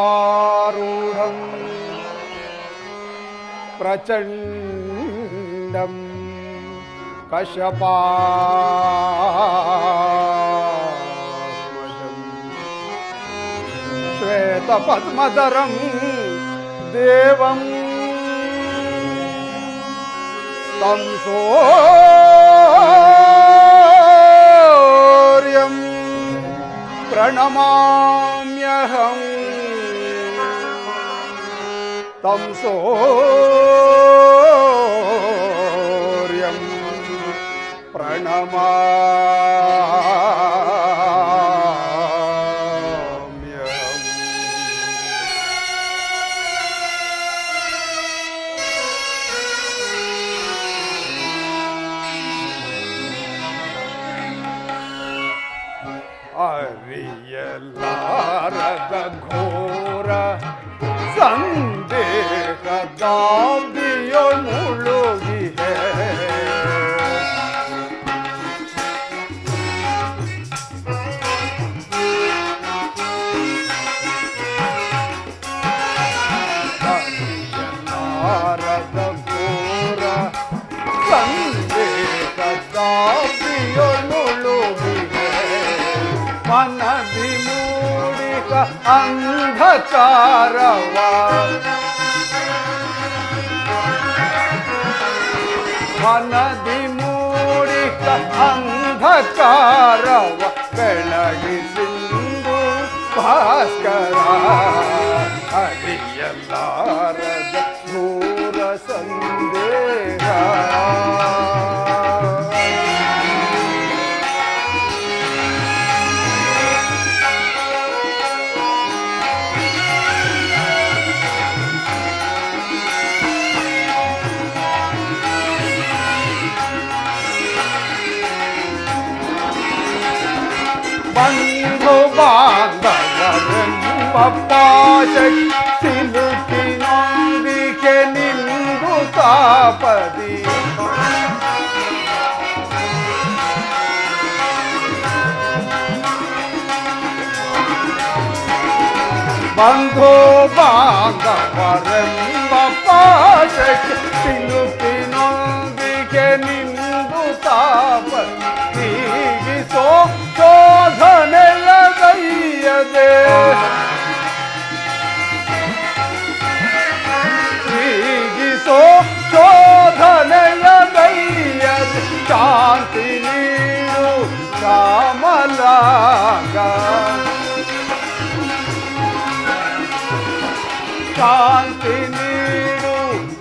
सप्ताश्वरथमारूढं प्रचण्डं कश्यपात्मजं श्वेतपद्मधरं देवं तं सूर्यं प्रणमाम्यहम् तं सूर्यं प्रणमाम्यहम्। ಅರಿಯಲಾರದ ಘೋರ ಸಂದೇಹದಾಬ್ದಿಯೊ ಮುಳುಗಿದೆ ಅರಿಯಲಾರದ ಘೋರ ಸಂದೇಹದಾಬ್ದಿಯೊ ಮುಳುಗಿದೆ ಮನದಿ ಮೂಡಿಕ ಅಂಧಕಾರವ ಮನದಿ ಮೂಡಿಕ ಅಂಧಕಾರವ ಬೆಳಗಿಸಿಂದು ಭಾಸ್ಕರ ಅರಿಯಲಾರದ ಘೋರ ಸಂದೇಹ ಬಂಧು ಬಾಂಧವರೆಂಬ ಪಾಶ ಸಿಲುಕಿನೊಂದಿಗೆ ನಿಂದು ತಾಪದಿ ಬಂಧು ಬಾಂಧವರೆಂಬ ಪಾಶ ಸಿಲುಕಿನೊಂದಿಗೆ ನಿಂದು ತಾಪದಿ ಹೀಗಿಸೋ ಶೋಧನೆಯದೆ ಹೀಗಿಸೋ ಶೋಧನೆಯದಯ್ಯದೆ ಶಾಂತಿ ನೀಡು ಶ್ಯಾಮಲಾಂಗ ಶಾಂತಿ ನೀಡು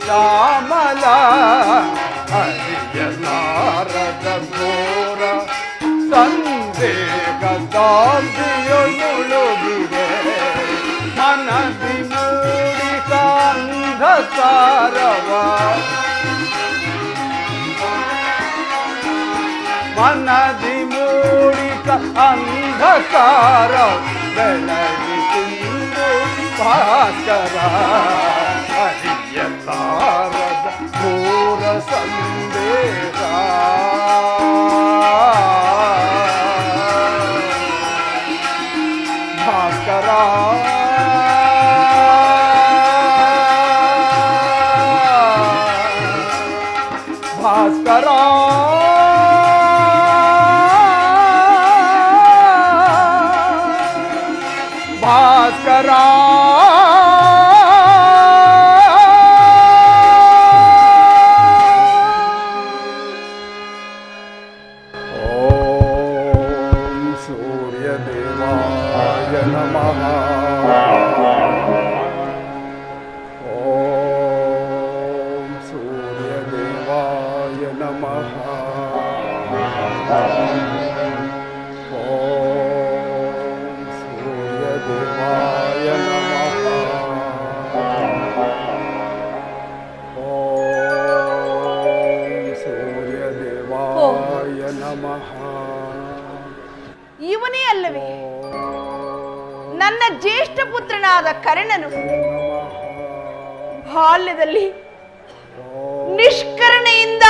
ಶ್ಯಾಮಲಾಂಗ ಅರಿಯಲಾರದ ಘೋರ ಸಂದೇಹದಾಬ್ದಿಯೊ ಮುಳುಗಿದೆ ಮನದಿ ಮೂಡಿಕ ಅಂಧಕಾರವ ಮನದಿ ಮೂಡಿಕ ಅಂಧಕಾರ ಬೆಳಗಿಸಿಂದು ಭಾಸ್ಕರ ಅರಿಯಲಾರದ ಘೋರ ಸಂದೇಹ ಭಾಸ್ಕರ ಭಾಸ್ಕರ ಭಾಸ್ಕರ ಓಂ ಸೂರ್ಯದೇವಾಯ ನಮಃ ಓಂ ಸೂರ್ಯದೇವಾಯ ನಮಃ ಓಂ ಸೂರ್ಯದೇವಾಯ ನಮಃ ಓಂ ಸೂರ್ಯದೇವಾಯ ನಮಃ ಇವನೇ ಅಲ್ಲವೇ ನನ್ನ ಜ್ಯೇಷ್ಠ ಪುತ್ರನಾದ ಕರ್ಣನು ಬಾಲ್ಯದಲ್ಲಿ ನಿಷ್ಕರಣೆಯಿಂದ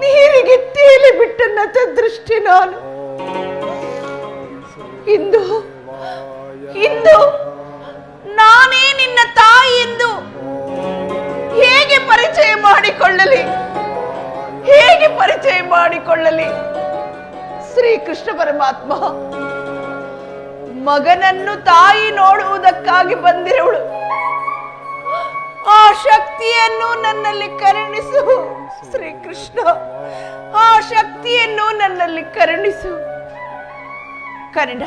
ನೀರಿಗೆ ತೇಲಿ ಬಿಟ್ಟ ನತ ದೃಷ್ಟಿ ನಾನು ಇಂದು ಇಂದು ನಾನೇ ನಿನ್ನ ತಾಯಿ ಎಂದು ಹೇಗೆ ಪರಿಚಯ ಮಾಡಿಕೊಳ್ಳಲಿ? ಹೇಗೆ ಪರಿಚಯ ಮಾಡಿಕೊಳ್ಳಲಿ? ಶ್ರೀಕೃಷ್ಣ ಪರಮಾತ್ಮ, ಮಗನನ್ನು ತಾಯಿ ನೋಡುವುದಕ್ಕಾಗಿ ಬಂದಿರುವಳು. ಆ ಶಕ್ತಿಯನ್ನು ನನ್ನಲ್ಲಿ ಕರುಣಿಸು ಶ್ರೀಕೃಷ್ಣ, ಆ ಶಕ್ತಿಯನ್ನು ನನ್ನಲ್ಲಿ ಕರುಣಿಸು. ಕರ್ಣ,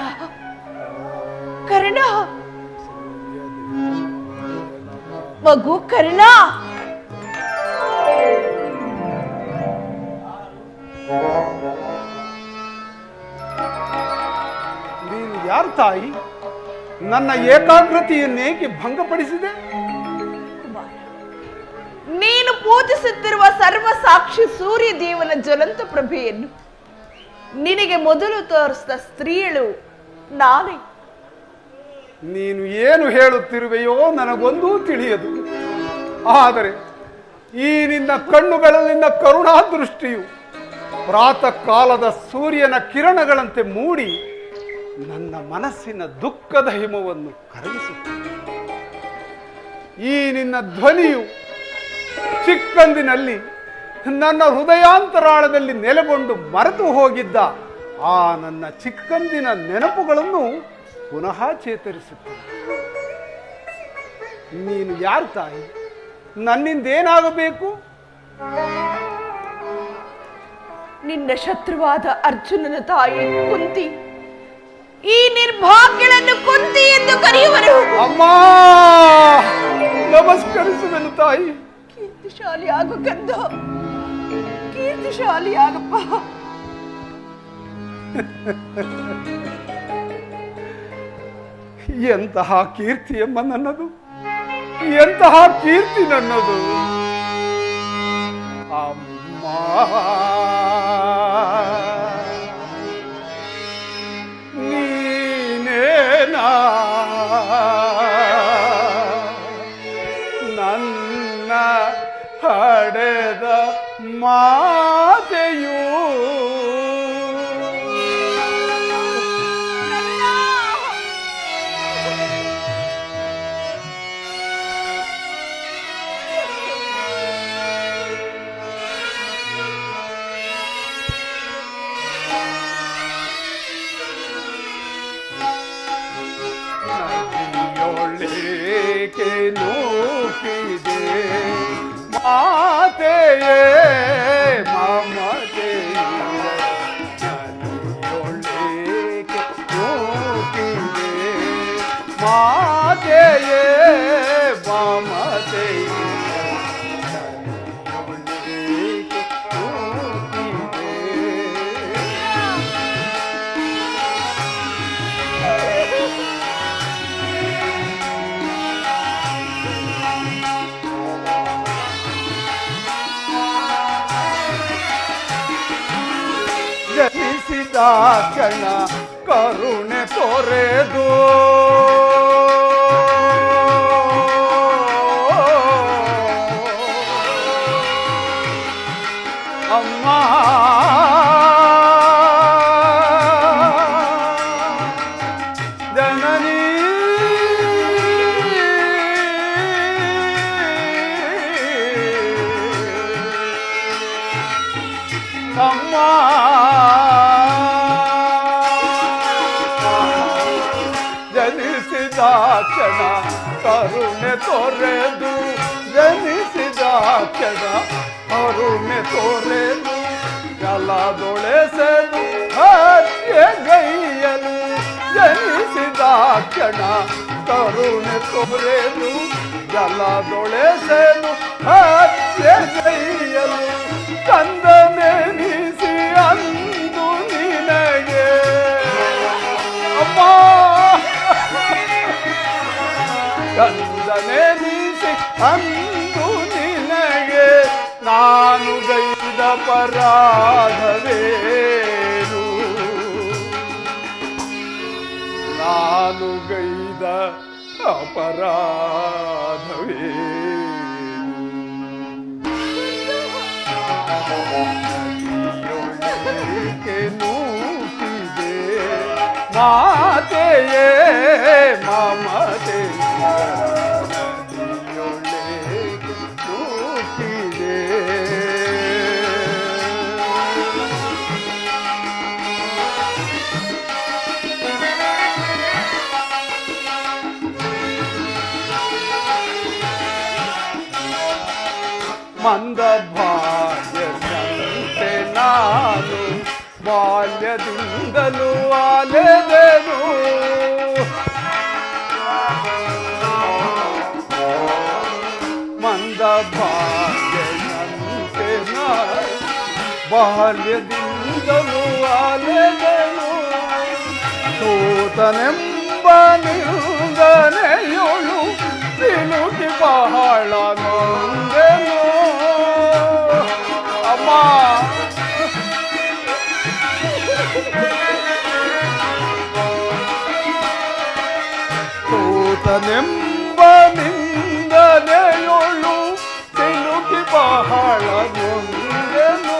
ಕರ್ಣ, ಮಗು ಕರ್ಣ. ನೀನು ಯಾರು ತಾಯಿ? ನನ್ನ ಏಕಾಗ್ರತೆಯನ್ನೇಕೆ ಭಂಗಪಡಿಸಿದೆ? ನೀನು ಪೂಜಿಸುತ್ತಿರುವ ಸರ್ವ ಸಾಕ್ಷಿ ಸೂರ್ಯ ದೇವನ ಜ್ವಲಂತ ಪ್ರಭೆಯನ್ನು ನಿನಗೆ ಮೊದಲು ತೋರಿಸಿದ ಸ್ತ್ರೀಯಳು ನಾನೇ. ನೀನು ಏನು ಹೇಳುತ್ತಿರುವೆಯೋ ನನಗೊಂದೂ ತಿಳಿಯದು. ಆದರೆ ಈ ನಿನ್ನ ಕಣ್ಣುಗಳಲ್ಲಿನ ಕರುಣಾ ದೃಷ್ಟಿಯು ಪ್ರಾತಃ ಕಾಲದ ಸೂರ್ಯನ ಕಿರಣಗಳಂತೆ ಮೂಡಿ ನನ್ನ ಮನಸ್ಸಿನ ದುಃಖದ ಹಿಮವನ್ನು ಕರಗಿಸುತ್ತದೆ. ಈ ನಿನ್ನ ಧ್ವನಿಯು ಚಿಕ್ಕಂದಿನಲ್ಲಿ ನನ್ನ ಹೃದಯಾಂತರಾಳದಲ್ಲಿ ನೆಲೆಗೊಂಡು ಮರೆತು ಹೋಗಿದ್ದ ಆ ನನ್ನ ಚಿಕ್ಕಂದಿನ ನೆನಪುಗಳನ್ನು ಪುನಃ ಚೇತರಿಸುತ್ತದೆ. ನೀನು ಯಾರು ತಾಯಿ? ನನ್ನಿಂದೇನಾಗಬೇಕು? ನಿನ್ನ ಶತ್ರುವಾದ ಅರ್ಜುನನ ತಾಯಿ ಕುಂತಿ ಈ ನಿರ್ಭಾಗ್ಯಳನ್ನು ಕುಂತಿ ಎಂದು ಕರೆಯುವರು. ಅಮ್ಮ, ನಮಸ್ಕರಿಸುವೆನು ತಾಯಿ. ಕೀರ್ತಿಶಾಲಿ ಆಗು ಕಂದ, ಕೀರ್ತಿಶಾಲಿ ಆಗಪ್ಪ. ಎಂತಹ ಕೀರ್ತಿಯಮ್ಮ ನನ್ನದು, ಎಂತಹ ಕೀರ್ತಿ ನನ್ನದು. ಅಮ್ಮ, ನೀನೇನಾ ನನ್ನ ಹಡೆದ ಮಾತೆಯೂ? ನದಿಯೊಳಗೆ ನೂಕಿದೆ ಮಾತೆಯೇ ಮಮತೆಯೇ, ನದಿಯೊಳಗೆ ನೂಕಿದೆ ಮಾತೆಯೇ ಮಮತೆಯೇ, ನದಿಯೊಳಗೆ ನೂಕಿದೆ. ಜನಿಸಿದ ಕ್ಷಣ ಕರುಣೆ ತೊರೆದು ಅಮ್ಮ, ಜನನಿ ಅಮ್ಮ, ಜನಿಸಿದ ಕ್ಷಣ ಕರುಣೆ ತೊರೆದು, ಜನಿಸಿದ ಕ್ಷಣ ಕರುಣೆ ತೊರೆದು, ಜಲದೊಳೆಸೆದು ಹತ್ಯೆಗೈಯಲು. ಜನಿಸಿದ ಕ್ಷಣ ಕರುಣೆ ತೊರೆದು, ಜಲದೊಳೆಸೆದು ಹತ್ಯೆಗೈಯಲು. ಕಂದನೆನಿಸಿ ಅಂದು ನಿನಗೆ ಅಮ್ಮ, ಕಂದನೆನಿಸಿ ಅಂದು ನಿನಗೆ ನಾನು ಗೈದ ಪರಾಧವೇನು? ನಾನು ಗೈದ ಅಪರಾಧವೇನು? ನೂಕಿದೆ ಮಾತೆಯೇ ಮಮತೆ ಮಂದ ಭಾಗ್ಯದಂತೆ ನಾನು ಬಾಲ್ಯದಿಂದಲೂ ಅಲೆದೆನು ಮಂದ ಭಾಗ್ಯದಂತೆ ನಾನು ಬಾಲ್ಯದಿಂದಲೂ ಅಲೆದೆನು ಸೂತನೆಂಬ ನಿಂದನೆಯೋಳು ಸಿಲುಕಿ ಬಹಳ ನೊಂದೆನು ಅಮ್ಮ ಸೂತನೆಂಬ ನಿಂದನೆಯೋಳು ಸಿಲುಕಿ ಬಹಳ ನೊಂದೆನು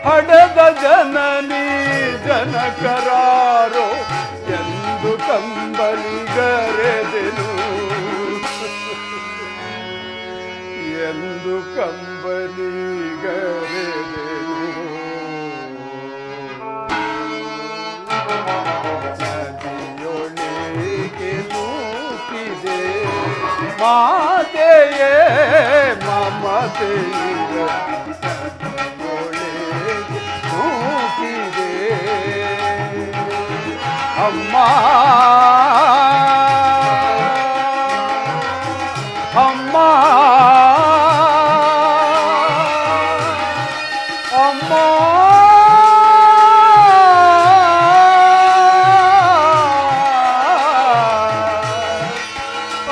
ಹಡೆದ ಜನನಿ ಜನಕರಾರೋ ಎಂದು ಕಂಬಲಿಗರೆದೆನು ಎಂದು ಕಂಬಲಿಗರೆದೆನು ನದಿಯೊಳಗೆ ನೂಕಿದೆ ಮಾತೆಯೇ ಮಮತೆಯ ನೂಕಿದೆ ಅಮ್ಮ ಅಮ್ಮ ಅಮ್ಮ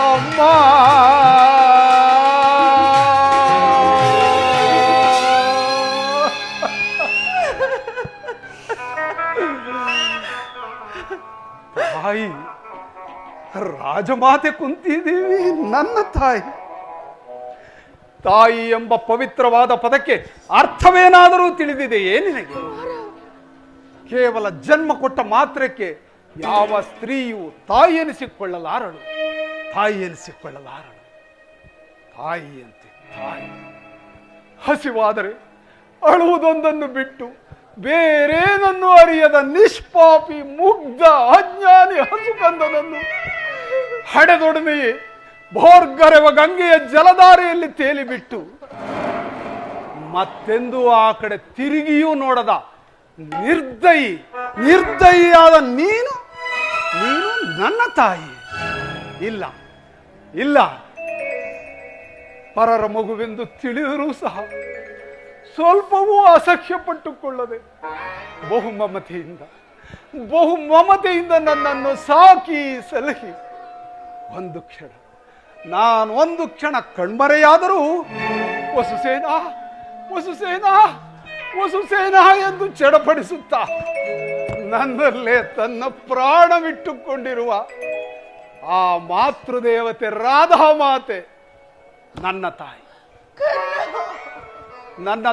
ಅಮ್ಮ ತಾಯಿ ರಾಜಮಾತೆ ಕುಂತಿದ್ದೀವಿ ನನ್ನ ತಾಯಿ ತಾಯಿ ಎಂಬ ಪವಿತ್ರವಾದ ಪದಕ್ಕೆ ಅರ್ಥವೇನಾದರೂ ತಿಳಿದಿದೆಯೇ ನಿನಗೆ ಕೇವಲ ಜನ್ಮ ಕೊಟ್ಟ ಮಾತ್ರಕ್ಕೆ ಯಾವ ಸ್ತ್ರೀಯು ತಾಯಿ ಎನಿಸಿಕೊಳ್ಳಲಾರಳು ತಾಯಿ ಎನಿಸಿಕೊಳ್ಳಲಾರಳು ತಾಯಿಯಂತೆ ತಾಯಿ ಹಸಿವಾದರೆ ಅಳುವುದೊಂದನ್ನು ಬಿಟ್ಟು ಬೇರೇನನ್ನು ಅರಿಯದ ನಿಷ್ಪಾಪಿ ಮುಗ್ಧ ಅಜ್ಞಾನಿ ಹಸುಕಂದನನ್ನು ಹಡೆದೊಡನೆಯೇ ಭೋರ್ಗರೆವ ಗಂಗೆಯ ಜಲಧಾರೆಯಲ್ಲಿ ತೇಲಿಬಿಟ್ಟು ಮತ್ತೆಂದು ಆ ಕಡೆ ತಿರುಗಿಯೂ ನೋಡದ ನಿರ್ದಯಿಯಾದ ನೀನು ನನ್ನ ತಾಯಿ ಇಲ್ಲ ಇಲ್ಲ ಪರರ ಮಗುವೆಂದು ತಿಳಿದರೂ ಸಹ ಸ್ವಲ್ಪವೂ ಅಸಹ್ಯ ಪಟ್ಟುಕೊಳ್ಳದೆ ಬಹು ಮಮತೆಯಿಂದ ನನ್ನನ್ನು ಸಾಕಿ ಸಲಹಿ ಒಂದು ಕ್ಷಣ ಕಣ್ಮರೆಯಾದರೂ ವಸುಸೇನಾ ಎಂದು ಚಡಪಡಿಸುತ್ತಾ ನನ್ನಲ್ಲೇ ತನ್ನ ಪ್ರಾಣವಿಟ್ಟುಕೊಂಡಿರುವ ಆ ಮಾತೃದೇವತೆ ರಾಧಾ ಮಾತೆ ನನ್ನ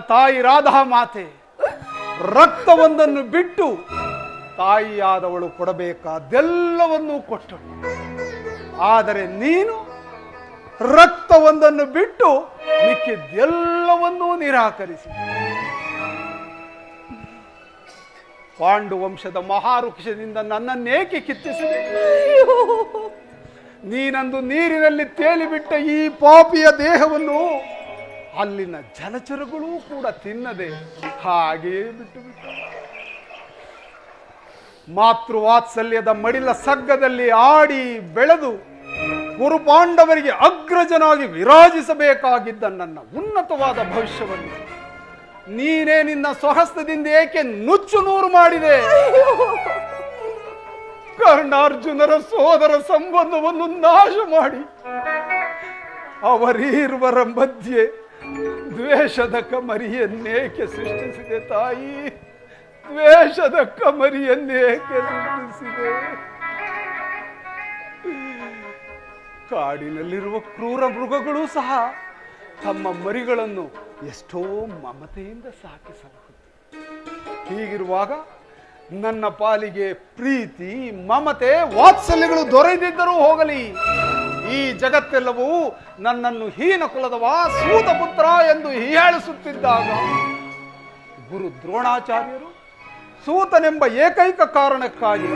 ತಾಯಿ ರಾಧಾ ಮಾತೆ ರಕ್ತವೊಂದನ್ನು ಬಿಟ್ಟು ತಾಯಿಯಾದವಳು ಕೊಡಬೇಕಾದೆಲ್ಲವನ್ನೂ ಕೊಟ್ಟಳು. ಆದರೆ ನೀನು ರಕ್ತವೊಂದನ್ನು ಬಿಟ್ಟು ಮಿಕ್ಕಿದ್ದೆಲ್ಲವನ್ನೂ ನಿರಾಕರಿಸಿ ಪಾಂಡು ವಂಶದ ಮಹಾವೃಕ್ಷದಿಂದ ನನ್ನನ್ನೇಕೆ ಕಿತ್ತಿಸಿದೆ? ನೀನಂದು ನೀರಿನಲ್ಲಿ ತೇಲಿಬಿಟ್ಟ ಈ ಪಾಪಿಯ ದೇಹವನ್ನು ಅಲ್ಲಿನ ಜಲಚರಗಳೂ ಕೂಡ ತಿನ್ನದೆ ಹಾಗೆಯೇ ಬಿಟ್ಟು ಮಾತೃವಾತ್ಸಲ್ಯದ ಮಡಿಲ ಸಗ್ಗದಲ್ಲಿ ಆಡಿ ಬೆಳೆದು ಕುರುಪಾಂಡವರಿಗೆ ಅಗ್ರಜನಾಗಿ ವಿರಾಜಿಸಬೇಕಾಗಿದ್ದ ನನ್ನ ಉನ್ನತವಾದ ಭವಿಷ್ಯವನ್ನು ನೀನೇ ನಿನ್ನ ಸ್ವಹಸ್ತದಿಂದ ಏಕೆ ನುಚ್ಚು ನೂರು ಮಾಡಿದೆ? ಕರ್ಣಾರ್ಜುನರ ಸೋದರ ಸಂಬಂಧವನ್ನು ನಾಶ ಮಾಡಿ ಅವರೀರ್ವರ ಮಧ್ಯೆ ದ್ವೇಷದ ಕಮರಿಯನ್ನೇಕೆ ಸೃಷ್ಟಿಸಿದೆ ತಾಯಿ? ದ್ವೇಷದ ಕಮರಿಯನ್ನೇಕೆ ಸೃಷ್ಟಿಸಿದೆ? ಕಾಡಿನಲ್ಲಿರುವ ಕ್ರೂರ ಮೃಗಗಳು ಸಹ ತಮ್ಮ ಮರಿಗಳನ್ನು ಎಷ್ಟೋ ಮಮತೆಯಿಂದ ಸಾಕಿಸಬಹುದು. ಹೀಗಿರುವಾಗ ನನ್ನ ಪಾಲಿಗೆ ಪ್ರೀತಿ ಮಮತೆ ವಾತ್ಸಲ್ಯಗಳು ದೊರೆಯದಿದ್ದರೂ ಹೋಗಲಿ, ಈ ಜಗತ್ತೆಲ್ಲವೂ ನನ್ನನ್ನು ಹೀನ ಕುಲದವ ಸೂತ ಪುತ್ರ ಎಂದು ಹೀಯಾಳಿಸುತ್ತಿದ್ದಾಗ ಗುರು ದ್ರೋಣಾಚಾರ್ಯರು ಸೂತನೆಂಬ ಏಕೈಕ ಕಾರಣಕ್ಕಾಗಿ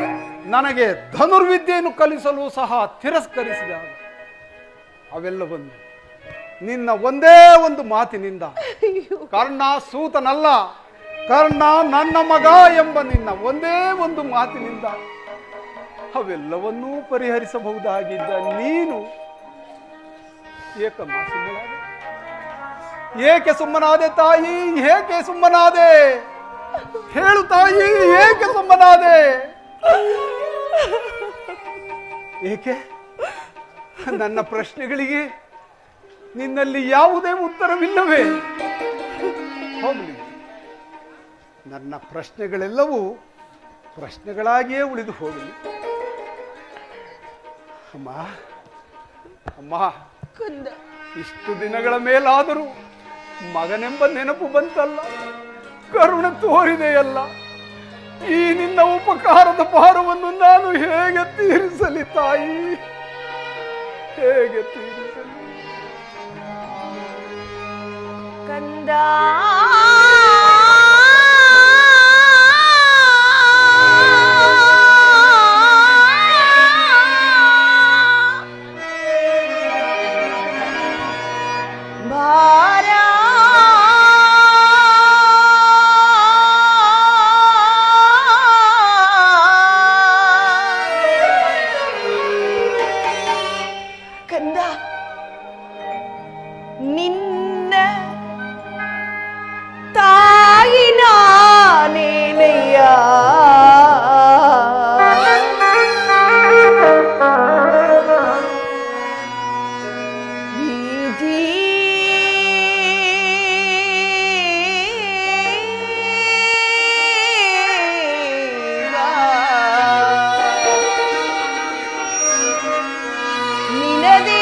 ನನಗೆ ಧನುರ್ವಿದ್ಯೆಯನ್ನು ಕಲಿಸಲು ಸಹ ತಿರಸ್ಕರಿಸಿದಾಗ ಅವೆಲ್ಲವನ್ನು ನಿನ್ನ ಒಂದೇ ಒಂದು ಮಾತಿನಿಂದ, ಕರ್ಣ ಸೂತನಲ್ಲ, ಕರ್ಣ ನನ್ನ ಮಗ ಎಂಬ ನಿನ್ನ ಒಂದೇ ಒಂದು ಮಾತಿನಿಂದ ಅವೆಲ್ಲವನ್ನೂ ಪರಿಹರಿಸಬಹುದಾಗಿದ್ದ ನೀನು ಏಕಮ್ಮ ಸುಮ್ಮನಾದೆ. ಏಕೆ ಸುಮ್ಮನಾದೆ ತಾಯಿ, ಏಕೆ ಸುಮ್ಮನಾದೆ? ಹೇಳು ತಾಯಿ, ಏಕೆ ಸುಮ್ಮನಾದೆ? ಏಕೆ? ನನ್ನ ಪ್ರಶ್ನೆಗಳಿಗೆ ನಿನ್ನಲ್ಲಿ ಯಾವುದೇ ಉತ್ತರವಿಲ್ಲವೇ? ಹೋಗಲಿ, ನನ್ನ ಪ್ರಶ್ನೆಗಳೆಲ್ಲವೂ ಪ್ರಶ್ನೆಗಳಾಗಿಯೇ ಉಳಿದು ಹೋಗಲಿ. ಅಮ್ಮ ಅಮ್ಮ, ಇಷ್ಟು ದಿನಗಳ ಮೇಲಾದರೂ ಮಗನೆಂಬ ನೆನಪು ಬಂತಲ್ಲ, ಕರುಣೆ ತೋರಿದೆಯಲ್ಲ, ಈ ನಿನ್ನ ಉಪಕಾರದ ಭಾರವನ್ನು ನಾನು ಹೇಗೆ ತೀರಿಸಲಿ ತಾಯಿ, ಹೇಗೆ ತೀರಿಸಲಿ? ಕಂದ ನಿನ್ನ ತಾಯಿ ನಾನೇನಯ್ಯ, ಈ ಜೀವ ನಿನದೇ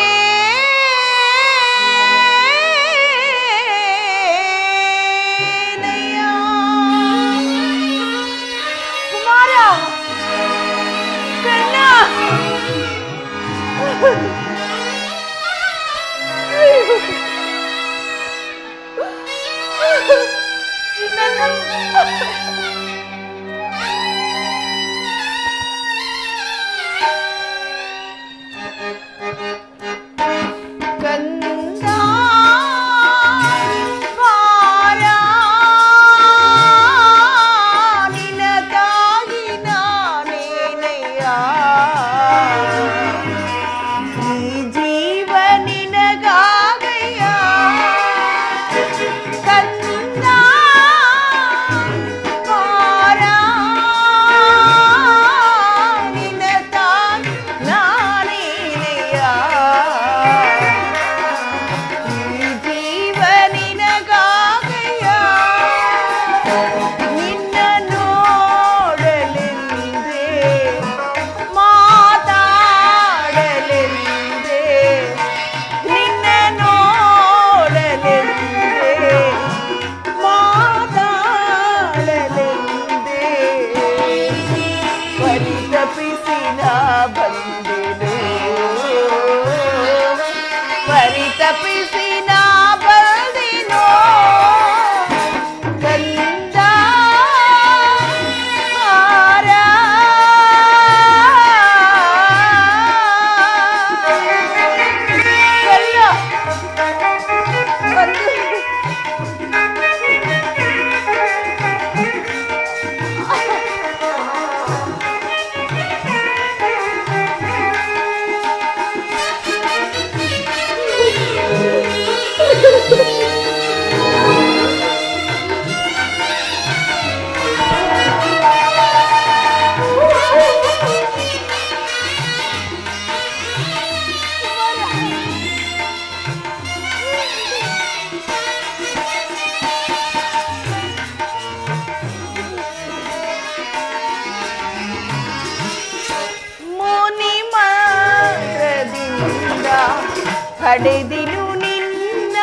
ಪಡೆದಿರು ನಿನ್ನ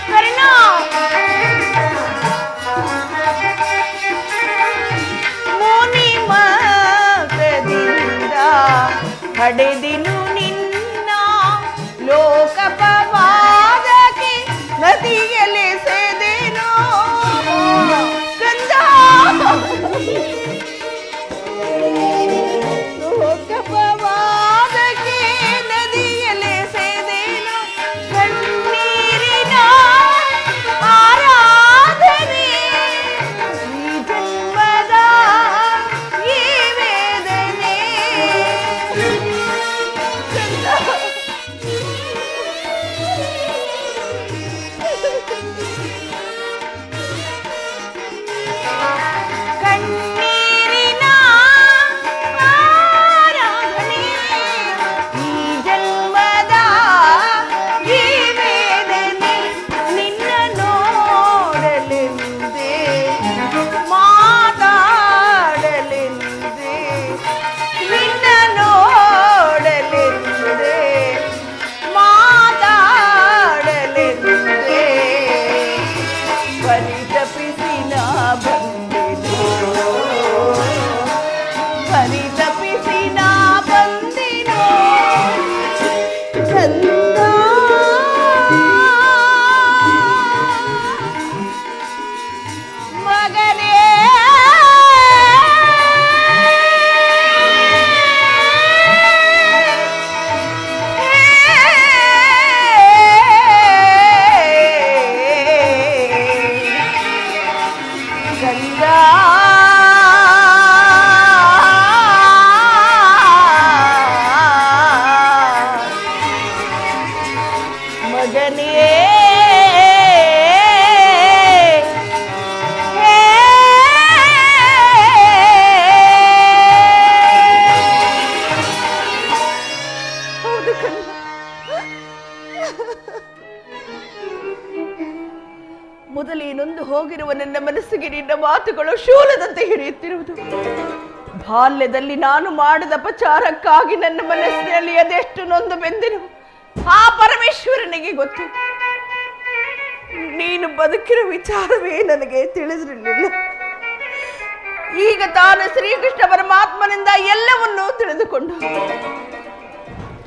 ಕರ್ಣ ಮನಸ್ಸಿಗೆ ನಿನ್ನ ಮಾತುಗಳು ಶೂಲದಂತೆ ಹಿಡಿಯುತ್ತಿರುವುದು. ಬಾಲ್ಯದಲ್ಲಿ ನಾನು ಮಾಡಿದ ಅಪಚಾರಕ್ಕಾಗಿ ನನ್ನ ಮನಸ್ಸಿನಲ್ಲಿ ಅದೆಷ್ಟು ನೊಂದು ಬೆಂದಿರು ಆ ಪರಮೇಶ್ವರನಿಗೆ ಗೊತ್ತು. ನೀನು ಬದುಕಿರೋ ವಿಚಾರವೇ ನನಗೆ ತಿಳಿದಿರಲಿಲ್ಲ. ಈಗ ತಾನು ಶ್ರೀಕೃಷ್ಣ ಪರಮಾತ್ಮನಿಂದ ಎಲ್ಲವನ್ನೂ ತಿಳಿದುಕೊಂಡು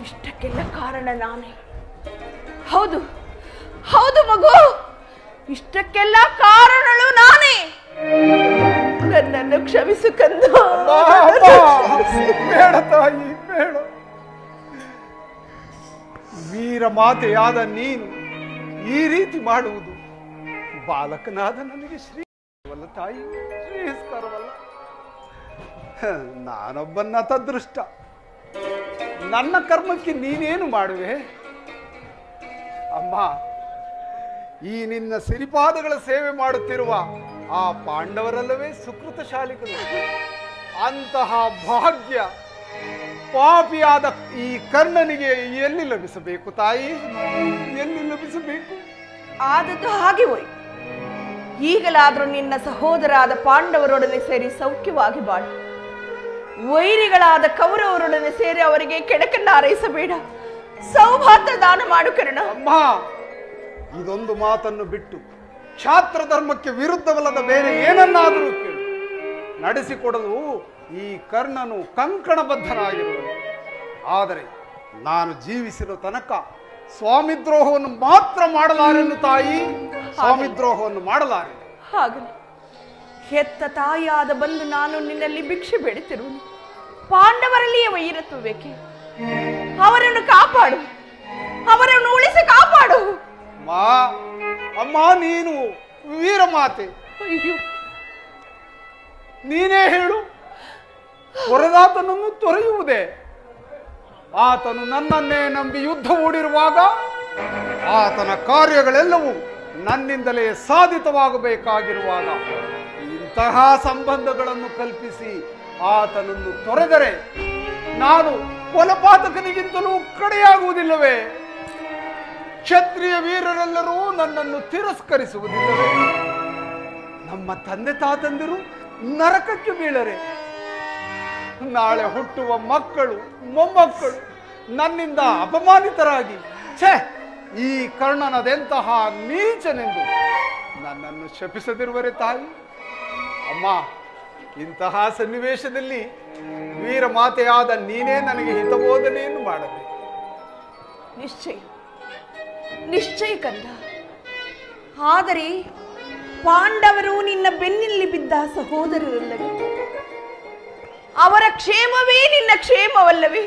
ಇಷ್ಟಕ್ಕೆಲ್ಲ ಕಾರಣ ನಾನೇ. ಹೌದು ಹೌದು ಮಗು, ಇಷ್ಟಕ್ಕೆಲ್ಲ ಕಾರಣಗಳು ನಾನೇ. ನನ್ನನ್ನು ಕ್ಷಮಿಸು ಕಂದ. ಬೇಡ ತಾಯಿ, ಬೇಡ. ವೀರ ಮಾತೆಯಾದ ನೀನು ಈ ರೀತಿ ಮಾಡುವುದು ಬಾಲಕನಾದ ನನಗೆ ಶ್ರೀವಲ್ಲ ತಾಯಿ, ಶ್ರೇಯಸ್ಕರವಲ್ಲ. ನಾನೊಬ್ಬನ ತದೃಷ್ಟ. ನನ್ನ ಕರ್ಮಕ್ಕೆ ನೀನೇನು ಮಾಡುವೆ ಅಮ್ಮ? ಈ ನಿನ್ನ ಸಿರಿಪಾದಗಳ ಸೇವೆ ಮಾಡುತ್ತಿರುವ ಆ ಪಾಂಡವರಲ್ಲವೇ ಸುಕೃತಶಾಲಿಗಳು. ಅಂತಹ ಭಾಗ್ಯ ಪಾಪಿಯಾದ ಈ ಕರ್ಣನಿಗೆ ಎಲ್ಲಿ ಲಭಿಸಬೇಕು ತಾಯಿ, ಎಲ್ಲಿ ಲಭಿಸಬೇಕು? ಆದದ್ದು ಹಾಗೆ ಹೋಯ್. ಈಗಲಾದ್ರೂ ನಿನ್ನ ಸಹೋದರಾದ ಪಾಂಡವರೊಡನೆ ಸೇರಿ ಸೌಖ್ಯವಾಗಿ ಬಾಳು. ವೈರಿಗಳಾದ ಕೌರವರೊಡನೆ ಸೇರಿ ಅವರಿಗೆ ಕೆಡಕನ್ನು ಹಾರೈಸಬೇಡ. ಸೌಭಾಗ್ಯ ದಾನ ಮಾಡು ಕರ್ಣ. ಅಮ್ಮ, ಇದೊಂದು ಮಾತನ್ನು ಬಿಟ್ಟು ಕ್ಷಾತ್ರ ಧರ್ಮಕ್ಕೆ ವಿರುದ್ಧವಲ್ಲದ ಬೇರೆ ಏನನ್ನಾದರೂ ಕೇಳು. ನಡೆಸಿಕೊಡಲು ಈ ಕರ್ಣನು ಕಂಕಣಬದ್ಧನಾಗಿರುವನು. ಆದರೆ ನಾನು ಜೀವಿಸಿರೋ ತನಕ ಸ್ವಾಮಿದ್ರೋಹವನ್ನು ಮಾತ್ರ ಮಾಡಲಾರೆನು ತಾಯಿ, ಸ್ವಾಮಿದ್ರೋಹವನ್ನು ಮಾಡಲಾರೆ. ಹಾಗಲೇ ಹೆತ್ತ ತಾಯಿಯಾದ ಬಂದು ನಾನು ನಿನ್ನಲ್ಲಿ ಭಿಕ್ಷೆ ಬೇಡುತ್ತಿರುವುದು. ಪಾಂಡವರಲ್ಲಿಯೇ ವೈರತ್ವ ಬೇಕೆ? ಅವರನ್ನು ಕಾಪಾಡು, ಅವರನ್ನು ಉಳಿಸಿ ಕಾಪಾಡು. ಅಮ್ಮ, ನೀನು ವೀರಮಾತೆ. ಅಯ್ಯೋ, ನೀನೇ ಹೇಳು, ಹೊರದಾತನನ್ನು ತೊರೆಯುವುದೇ? ಆತನು ನನ್ನನ್ನೇ ನಂಬಿ ಯುದ್ಧ ಹೂಡಿರುವಾಗ ಆತನ ಕಾರ್ಯಗಳೆಲ್ಲವೂ ನನ್ನಿಂದಲೇ ಸಾಧಿತವಾಗಬೇಕಾಗಿರುವಾಗ ಇಂತಹ ಸಂಬಂಧಗಳನ್ನು ಕಲ್ಪಿಸಿ ಆತನನ್ನು ತೊರೆದರೆ ನಾನು ಕೊಲಪಾತಕನಿಗಿಂತಲೂ ಕಡೆಯಾಗುವುದಿಲ್ಲವೇ? ಕ್ಷತ್ರಿಯ ವೀರರೆಲ್ಲರೂ ನನ್ನನ್ನು ತಿರಸ್ಕರಿಸುವುದಿಲ್ಲವೇ? ನಮ್ಮ ತಂದೆ ತಾತಂದಿರು ನರಕಕ್ಕೆ ಬೀಳರೆ ನಾಳೆ ಹುಟ್ಟುವ ಮಕ್ಕಳು ಮೊಮ್ಮಕ್ಕಳು ನನ್ನಿಂದ ಅಪಮಾನಿತರಾಗಿ ಛೇ ಈ ಕರ್ಣನದೆಂತಹ ನೀಚನೆಂದು ನನ್ನನ್ನು ಶಪಿಸದಿರುವರೆ ತಾಯಿ. ಅಮ್ಮ, ಇಂತಹ ಸನ್ನಿವೇಶದಲ್ಲಿ ವೀರ ಮಾತೆಯಾದ ನೀನೇ ನನಗೆ ಹಿತಬೋಧನೆಯನ್ನು ಮಾಡಬೇಕು. ನಿಶ್ಚಯ ನಿಶ್ಚಯ ಕಂದ. ಆದರೆ ಪಾಂಡವರು ನಿನ್ನ ಬೆನ್ನಲ್ಲಿ ಬಿದ್ದ ಸಹೋದರರಲ್ಲವೇ? ಅವರ ಕ್ಷೇಮವೇ ನಿನ್ನ ಕ್ಷೇಮವಲ್ಲವೇ?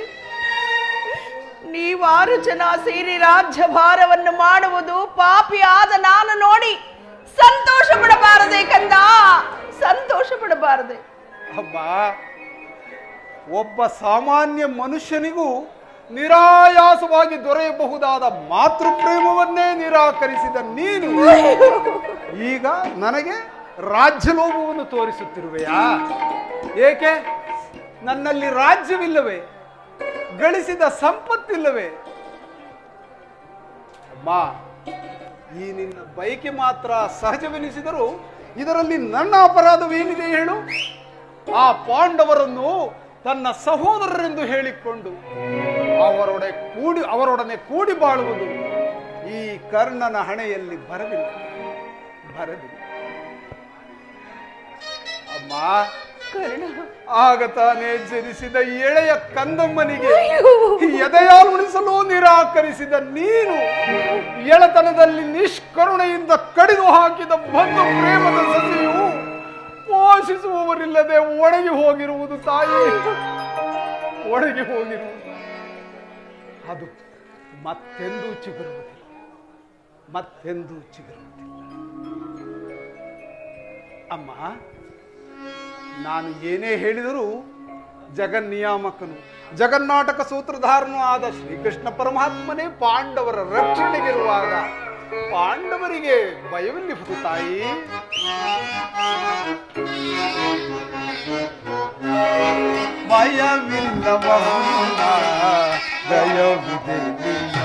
ನೀವಾರು ಜನ ಸೇರಿ ರಾಜ್ಯಭಾರವನ್ನು ಮಾಡುವುದು ಪಾಪಿಯಾದ ನಾನು ನೋಡಿ ಸಂತೋಷ ಪಡಬಾರದೆ ಕಂದ, ಸಂತೋಷ ಪಡಬಾರದೆ. ಅಮ್ಮ, ಒಬ್ಬ ಸಾಮಾನ್ಯ ಮನುಷ್ಯನಿಗೂ ನಿರಾಯಾಸವಾಗಿ ದೊರೆಯಬಹುದಾದ ಮಾತೃಪ್ರೇಮವನ್ನೇ ನಿರಾಕರಿಸಿದ ನೀನು ಈಗ ನನಗೆ ರಾಜ್ಯಲೋಭವನ್ನು ತೋರಿಸುತ್ತಿರುವೆಯಾ? ಏಕೆ? ನನ್ನಲ್ಲಿ ರಾಜ್ಯವಿಲ್ಲವೇ? ಗಳಿಸಿದ ಸಂಪತ್ತಿಲ್ಲವೇ? ಅಮ್ಮ, ಈ ನಿನ್ನ ಬಯಕೆ ಮಾತ್ರ ಸಹಜವೆನಿಸಿದರೂ ಇದರಲ್ಲಿ ನನ್ನ ಅಪರಾಧವೇನಿದೆ ಹೇಳು? ಆ ಪಾಂಡವರನ್ನು ತನ್ನ ಸಹೋದರರೆಂದು ಹೇಳಿಕೊಂಡು ಅವರೊಡನೆ ಕೂಡಿ ಬಾಳುವುದು ಈ ಕರ್ಣನ ಹಣೆಯಲ್ಲಿ ಬರಲಿಲ್ಲ. ಅಮ್ಮ, ಆಗ ತಾನೇ ಜನಿಸಿದ ಎಳೆಯ ಕಂದಮ್ಮನಿಗೆ ಎದೆಯಾಲುಣಿಸಲು ನಿರಾಕರಿಸಿದ ನೀನು ಎಳತನದಲ್ಲಿ ನಿಷ್ಕರುಣೆಯಿಂದ ಕಡಿದು ಹಾಕಿದ ಬಂಧು ಪ್ರೇಮದ ಸಸಿಯು ಪೋಷಿಸುವವರಿಲ್ಲದೆ ಒಣಗಿ ಹೋಗಿರುವುದು ತಾಯಿ, ಒಣಗಿ ಹೋಗಿರುವುದು. ಅದು ಮತ್ತೆಂದೂ ಚಿಗುರುವುದಿಲ್ಲ, ಮತ್ತೆಂದೂ ಚಿಗುರುವುದಿಲ್ಲ. ಅಮ್ಮ, ನಾನು ಏನೇ ಹೇಳಿದರೂ ಜಗನ್ನಿಯಾಮಕನು ಜಗನ್ನಾಟಕ ಸೂತ್ರಧಾರನೂ ಆದ ಶ್ರೀಕೃಷ್ಣ ಪರಮಾತ್ಮನೇ ಪಾಂಡವರ ರಕ್ಷಣೆಗಿರುವಾಗ ಪಾಂಡವರಿಗೆ ಭಯವಿಲ್ಲಿಹುದು ತಾಯಿ. ಭಯವಿಲ್ಲವಲ್ಲ, ದಯವಿದೆ.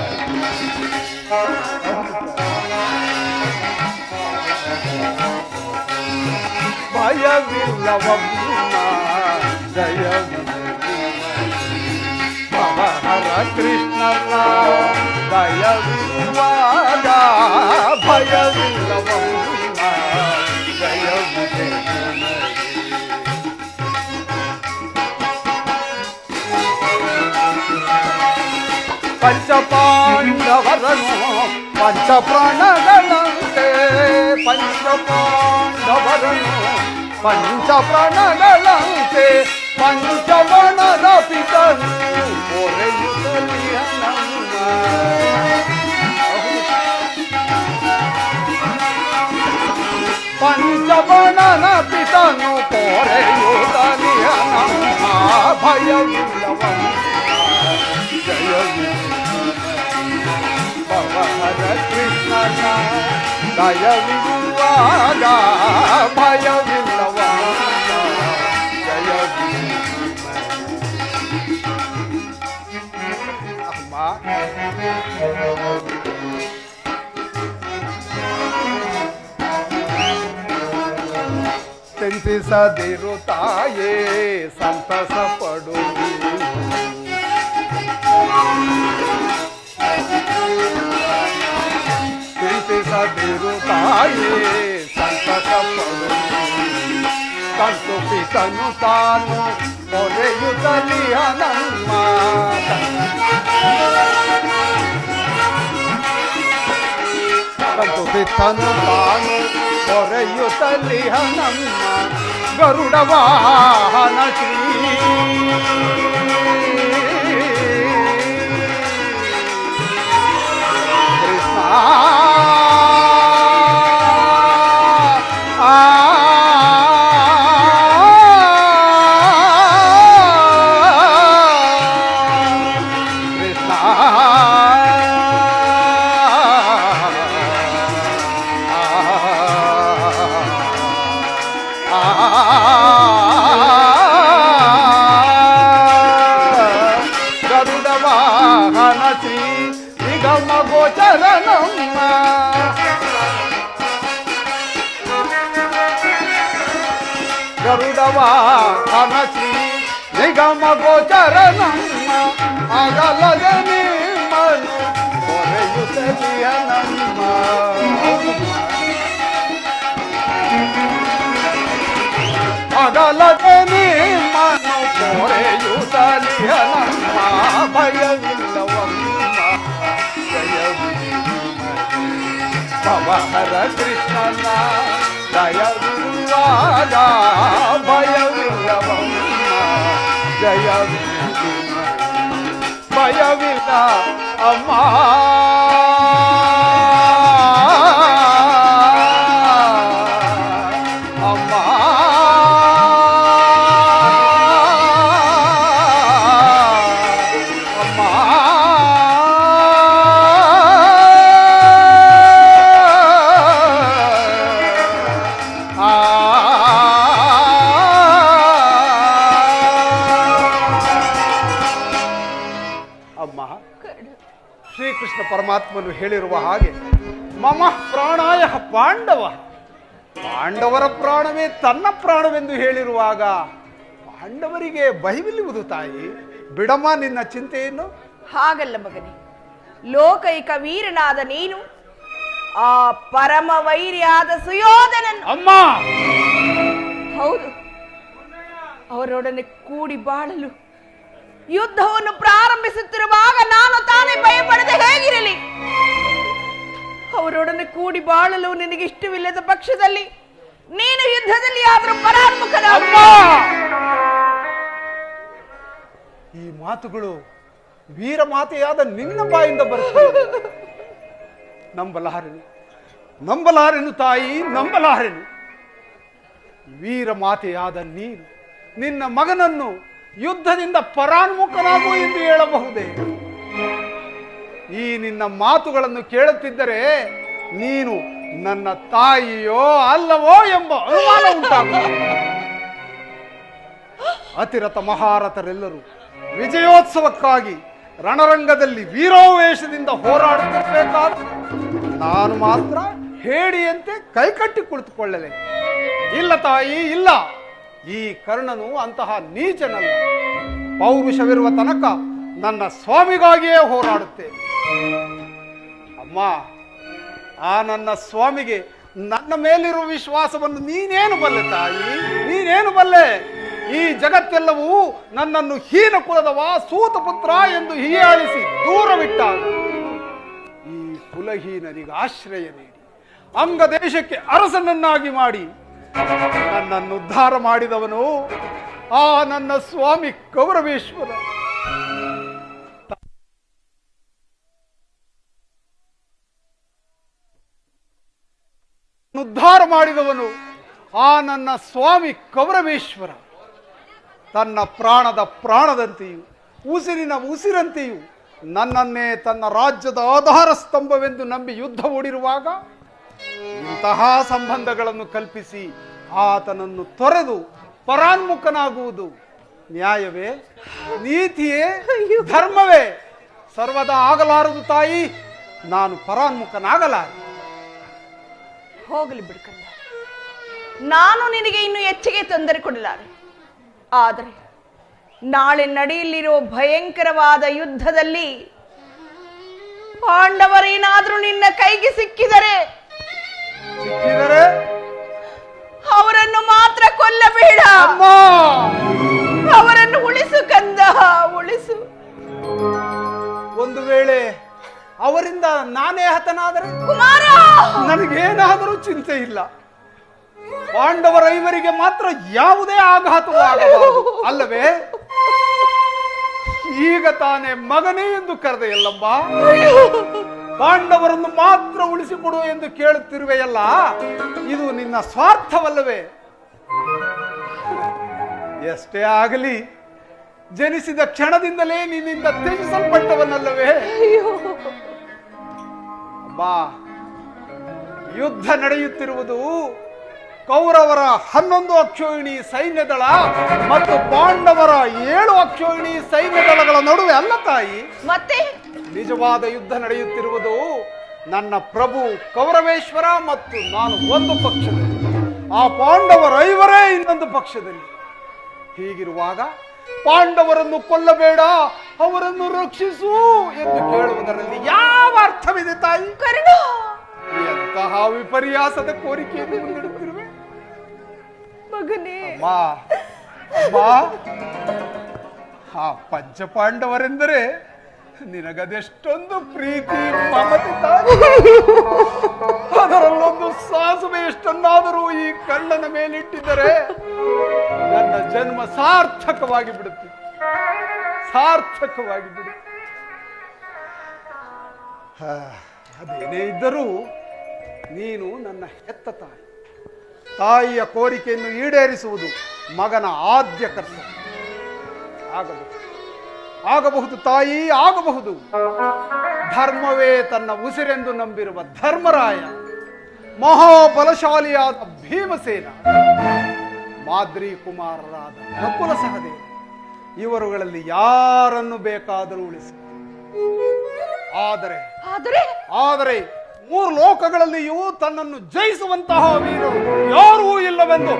ಭಯವಿಲ್ಲವಮ್ಮ ಜಯವಿಲ್ಲ ಭವಹರ ಕೃಷ್ಣನ ದಯವಿರುವಾಗ ಭಯವಿಲ್ಲವಮ್ಮ ಜಯವಿದೆ ಪಂಚಪಾಂಡವರನು ಪಂಚಪ್ರಾಣಗಳಂತೆ ಪಂಚಪಾಂಡವರನು ಪಂಚಪ್ರಾಣಗಳಂತೆ ಪಂಚವಣದ ಪಿತನು ಪೊರೆಯುತ್ತಲಿಯ ನಮ್ಮ ಪಂಚವಣನ ಪಿತನು ಪೊರೆಯುತ್ತಲಿಯ ನಮ್ಮ ಭಯವಿಲ್ಲವಮ್ಮ ಜಯವಿಲ್ಲ ಭವಹರ ಕೃಷ್ಣನ ದಯವಿರುವಾಗ ಭಯವಿಲ್ಲವ ಜಯವಿಲ್ಲ ಅಮ್ಮ ಚಿಂತಿಸದಿರು ತಾಯೇ ಸಂತಸ ಪಡು ಚಿಂತಿಸದಿರು ತಾಯೇ ಸಂತಸ ಪಡು ಕಂತು ಪಿತನು ತಾನು ಪೊರೆಯುತ್ತಲಿಯ ನಮ್ಮ ಕಂತು ಪಿತನು ತಾನು ಪೊರೆಯುತ್ತಲಿಯ ನಮ್ಮ ಗರುಡ ವಾಹನ ಶ್ರೀ ಕೃಷ್ಣ ಗರುಡ ವಾಹನ ಶ್ರೀ ನಿಗಮ ಗೋಚರನಮ್ಮ ಗರುಡ ವಾಹನ ಶ್ರೀ ನಿಗಮ ಗೋಚರನಮ್ಮ ಅಗಲದ ನಿಮ್ಮನು ಪೊರೆಯುತ್ತಲಿಯ ನಮ್ಮ ಅಗಲದ ನಿಮ್ಮನು ಪೊರೆಯುತ್ತಲಿಯ ನಮ್ಮ ಭಯವಿಲ್ಲವಮ್ಮ ಜಯವಿಲ್ಲ ಭವಹರ ಕೃಷ್ಣನ ದಯವಿರುವಾಗ ಭಯವಿಲ್ಲವಮ್ಮ ಜಯವಿಲ್ಲ ಭಯವಿಲ್ಲ ಅಮ್ಮ ಅಮ್ಮ ಅಮ್ಮ ಶ್ರೀಕೃಷ್ಣ ಪರಮಾತ್ಮನು ಹೇಳಿರುವ ಹಾಗೆ ಮಮ ಪ್ರಾಣಾಯ ಪಾಂಡವ ಪಾಂಡವರ ಪ್ರಾಣವೇ ತನ್ನ ಪ್ರಾಣವೆಂದು ಹೇಳಿರುವಾಗ ಪಾಂಡವರಿಗೆ ಭಯವಿಲ್ಲುವುದು ತಾಯಿ ಬಿಡಮ್ಮ ನಿನ್ನ ಚಿಂತೆಯನ್ನು ಹಾಗಲ್ಲ ಮಗನೇ, ಲೋಕೈಕ ವೀರನಾದ ನೀನು ಆ ಪರಮ ವೈರಿಯಾದ ಸುಯೋಧನನ್ನು ಅಮ್ಮ ಹೌದು ಅವರೊಡನೆ ಕೂಡಿ ಬಾಳಲು ಯುದ್ಧವನ್ನು ಪ್ರಾರಂಭಿಸುತ್ತಿರುವಾಗ ನಾನು ತಾನೇ ಭಯಪಡದೆ ಹೇಗಿರಲಿ? ಅವರೊಡನೆ ಕೂಡಿ ಬಾಳಲು ನಿನಗೆ ಇಷ್ಟವಿಲ್ಲದ ಪಕ್ಷದಲ್ಲಿ ನೀನು ಯುದ್ಧದಲ್ಲಿ ಆದರೂ ಪರಾತ್ಮಕನಾದ. ಈ ಮಾತುಗಳು ವೀರ ಮಾತೆಯಾದ ನಿನ್ನ ಬಾಯಿಂದ ಬರುತ್ತವೆ. ನಂಬಲಾರೆನು ನಂಬಲಾರೆನು ತಾಯಿ, ನಂಬಲಾರೆನು. ವೀರ ಮಾತೆಯಾದ ನೀನು ನಿನ್ನ ಮಗನನ್ನು ಯುದ್ಧದಿಂದ ಪರಾನ್ಮುಖನಾಗು ಎಂದು ಹೇಳಬಹುದೇ? ಈ ನಿನ್ನ ಮಾತುಗಳನ್ನು ಕೇಳುತ್ತಿದ್ದರೆ ನೀನು ನನ್ನ ತಾಯಿಯೋ ಅಲ್ಲವೋ ಎಂಬ ಅನುಮಾನ ಉಂಟಾಗುತ್ತದೆ. ಅತಿರಥ ಮಹಾರಥರೆಲ್ಲರೂ ವಿಜಯೋತ್ಸವಕ್ಕಾಗಿ ರಣರಂಗದಲ್ಲಿ ವೀರೋವೇಶದಿಂದ ಹೋರಾಡುತ್ತಿರಬೇಕಾದ ನಾನು ಮಾತ್ರ ಹೇಡಿಯಂತೆ ಕೈಕಟ್ಟಿ ಕುಳಿತುಕೊಳ್ಳಲೆ. ಇಲ್ಲ ತಾಯಿ, ಇಲ್ಲ. ಈ ಕರ್ಣನು ಅಂತಹ ನೀಚನಲ್ಲ. ಪೌರುಷವಿರುವ ತನಕ ನನ್ನ ಸ್ವಾಮಿಗಾಗಿಯೇ ಹೋರಾಡುತ್ತೇನೆ. ಅಮ್ಮ, ಆ ನನ್ನ ಸ್ವಾಮಿಗೆ ನನ್ನ ಮೇಲಿರುವ ವಿಶ್ವಾಸವನ್ನು ನೀನೇನು ಬಲ್ಲೆ ತಾಯಿ, ನೀನೇನು ಬಲ್ಲೆ? ಈ ಜಗತ್ತೆಲ್ಲವೂ ನನ್ನನ್ನು ಹೀನ ಕುಲದವ, ಸೂತ ಪುತ್ರ ಎಂದು ಹೀಯಾಳಿಸಿ ದೂರವಿಟ್ಟಾಗ ಈ ಕುಲಹೀನರಿಗೆ ಆಶ್ರಯ ನೀಡಿ ಅಂಗ ದೇಶಕ್ಕೆ ಅರಸನನ್ನಾಗಿ ಮಾಡಿ ನನ್ನನ್ನು ಉದ್ಧಾರ ಮಾಡಿದವನು ಆ ನನ್ನ ಸ್ವಾಮಿ ಕೌರವೇಶ್ವರ. ಉದ್ಧಾರ ಮಾಡಿದವನು ಆ ನನ್ನ ಸ್ವಾಮಿ ಕೌರವೇಶ್ವರ. ತನ್ನ ಪ್ರಾಣದ ಪ್ರಾಣದಂತೆಯೂ ಉಸಿರಿನ ಉಸಿರಂತೆಯೂ ನನ್ನನ್ನೇ ತನ್ನ ರಾಜ್ಯದ ಆಧಾರ ಸ್ತಂಭವೆಂದು ನಂಬಿ ಯುದ್ಧ ಹೂಡಿರುವಾಗ ಇಂತಹ ಸಂಬಂಧಗಳನ್ನು ಕಲ್ಪಿಸಿ ಆತನನ್ನು ತೊರೆದು ಪರಾನ್ಮುಖನಾಗುವುದು ನ್ಯಾಯವೇ? ನೀತಿಯೇ? ಧರ್ಮವೇ? ಸರ್ವದಾ ಆಗಲಾರದು ತಾಯಿ. ನಾನು ಪರಾನ್ಮುಖನಾಗಲಾರೆ. ಹೋಗಲಿ ಬಿಡ್ಕಂದ, ನಾನು ನಿನಗೆ ಇನ್ನು ಹೆಚ್ಚಿಗೆ ತೊಂದರೆ ಕೊಡಲಾರೆ. ಆದರೆ ನಾಳೆ ನಡೆಯಲಿರುವ ಭಯಂಕರವಾದ ಯುದ್ಧದಲ್ಲಿ ಪಾಂಡವರೇನಾದ್ರೂ ನಿನ್ನ ಕೈಗೆ ಸಿಕ್ಕಿದರೆ ಅವರನ್ನು ಮಾತ್ರ ಕೊಲ್ಲಬೇಡ. ಅವರನ್ನು ಉಳಿಸು ಕಂದ, ಉಳಿಸು. ಒಂದು ವೇಳೆ ಅವರಿಂದ ನಾನೇ ಹತನಾದರೆ ಕುಮಾರ, ನನಗೇನಾದರೂ ಚಿಂತೆ ಇಲ್ಲ. ಪಾಂಡವರ ಐವರಿಗೆ ಮಾತ್ರ ಯಾವುದೇ ಆಘಾತವೂ ಆಗಬಾರದು ಅಲ್ಲವೇ? ಈಗ ತಾನೇ ಮಗನೇ ಎಂದು ಕರೆದೆಯಲ್ಲಮ್ಮ. ಪಾಂಡವರನ್ನು ಮಾತ್ರ ಉಳಿಸಿಕೊಡು ಎಂದು ಕೇಳುತ್ತಿರುವೆಯಲ್ಲ, ಇದು ನಿನ್ನ ಸ್ವಾರ್ಥವಲ್ಲವೇ? ಎಷ್ಟೇ ಆಗಲಿ ಜನಿಸಿದ ಕ್ಷಣದಿಂದಲೇ ನಿನ್ನಿಂದ ತ್ಯಜಿಸಲ್ಪಟ್ಟವನಲ್ಲವೇ? ಅಮ್ಮ, ಯುದ್ಧ ನಡೆಯುತ್ತಿರುವುದು ಕೌರವರ 11 ಅಕ್ಷೋಹಿಣಿ ಸೈನ್ಯದಳ ಮತ್ತು ಪಾಂಡವರ 7 ಅಕ್ಷೋಹಿಣಿ ಸೈನ್ಯದಳಗಳ ನಡುವೆ ಅಲ್ಲ ತಾಯಿ. ಮತ್ತೆ ನಿಜವಾದ ಯುದ್ಧ ನಡೆಯುತ್ತಿರುವುದು ನನ್ನ ಪ್ರಭು ಕೌರವೇಶ್ವರ ಮತ್ತು ನಾನು ಒಂದು ಪಕ್ಷದಲ್ಲಿ, ಆ ಪಾಂಡವರ ಐವರೇ ಇನ್ನೊಂದು ಪಕ್ಷದಲ್ಲಿ. ಹೀಗಿರುವಾಗ ಪಾಂಡವರನ್ನು ಕೊಲ್ಲಬೇಡ, ಅವರನ್ನು ರಕ್ಷಿಸು ಎಂದು ಕೇಳುವುದರಲ್ಲಿ ಯಾವ ಅರ್ಥವಿದೆ ತಾಯಿ? ಕರ್ಣ, ಎಂತಹ ವಿಪರ್ಯಾಸದ ಕೋರಿಕೆಯನ್ನು ಮುಂದಿಡುತ್ತಿರುವೆ ಮಗನೇ. ಆ ಪಂಚಪಾಂಡವರೆಂದರೆ ನಿನಗದೆಷ್ಟೊಂದು ಪ್ರೀತಿ ಮಮತೆ ತಾಯಿ. ಅದರಲ್ಲೊಂದು ಸಾಸುವೆ ಎಷ್ಟನ್ನಾದರೂ ಈ ಕಳ್ಳನ ಮೇಲಿಟ್ಟಿದ್ದರೆ ನನ್ನ ಜನ್ಮ ಸಾರ್ಥಕವಾಗಿ ಬಿಡುತ್ತೆ, ಸಾರ್ಥಕವಾಗಿ ಬಿಡುತ್ತೆ. ಅದೇನೇ ಇದ್ದರೂ ನೀನು ನನ್ನ ಹೆತ್ತ ತಾಯಿ. ತಾಯಿಯ ಕೋರಿಕೆಯನ್ನು ಈಡೇರಿಸುವುದು ಮಗನ ಆದ್ಯ ಕರ್ತವ್ಯ. ಆಗಬಹುದು ತಾಯಿ, ಆಗಬಹುದು. ಧರ್ಮವೇ ತನ್ನ ಉಸಿರೆಂದು ನಂಬಿರುವ ಧರ್ಮರಾಯ, ಮಹಾಬಲಶಾಲಿಯಾದ ಭೀಮಸೇನ, ಮಾದ್ರಿ ಕುಮಾರರಾದ ನಕುಲ ಸಹದೇವ, ಇವರುಗಳಲ್ಲಿ ಯಾರನ್ನು ಬೇಕಾದರೂ ಉಳಿಸಿ. ಆದರೆ 3 ಲೋಕಗಳಲ್ಲಿಯೂ ತನ್ನನ್ನು ಜಯಿಸುವಂತಹ ವೀರರು ಯಾರೂ ಇಲ್ಲವೆಂದು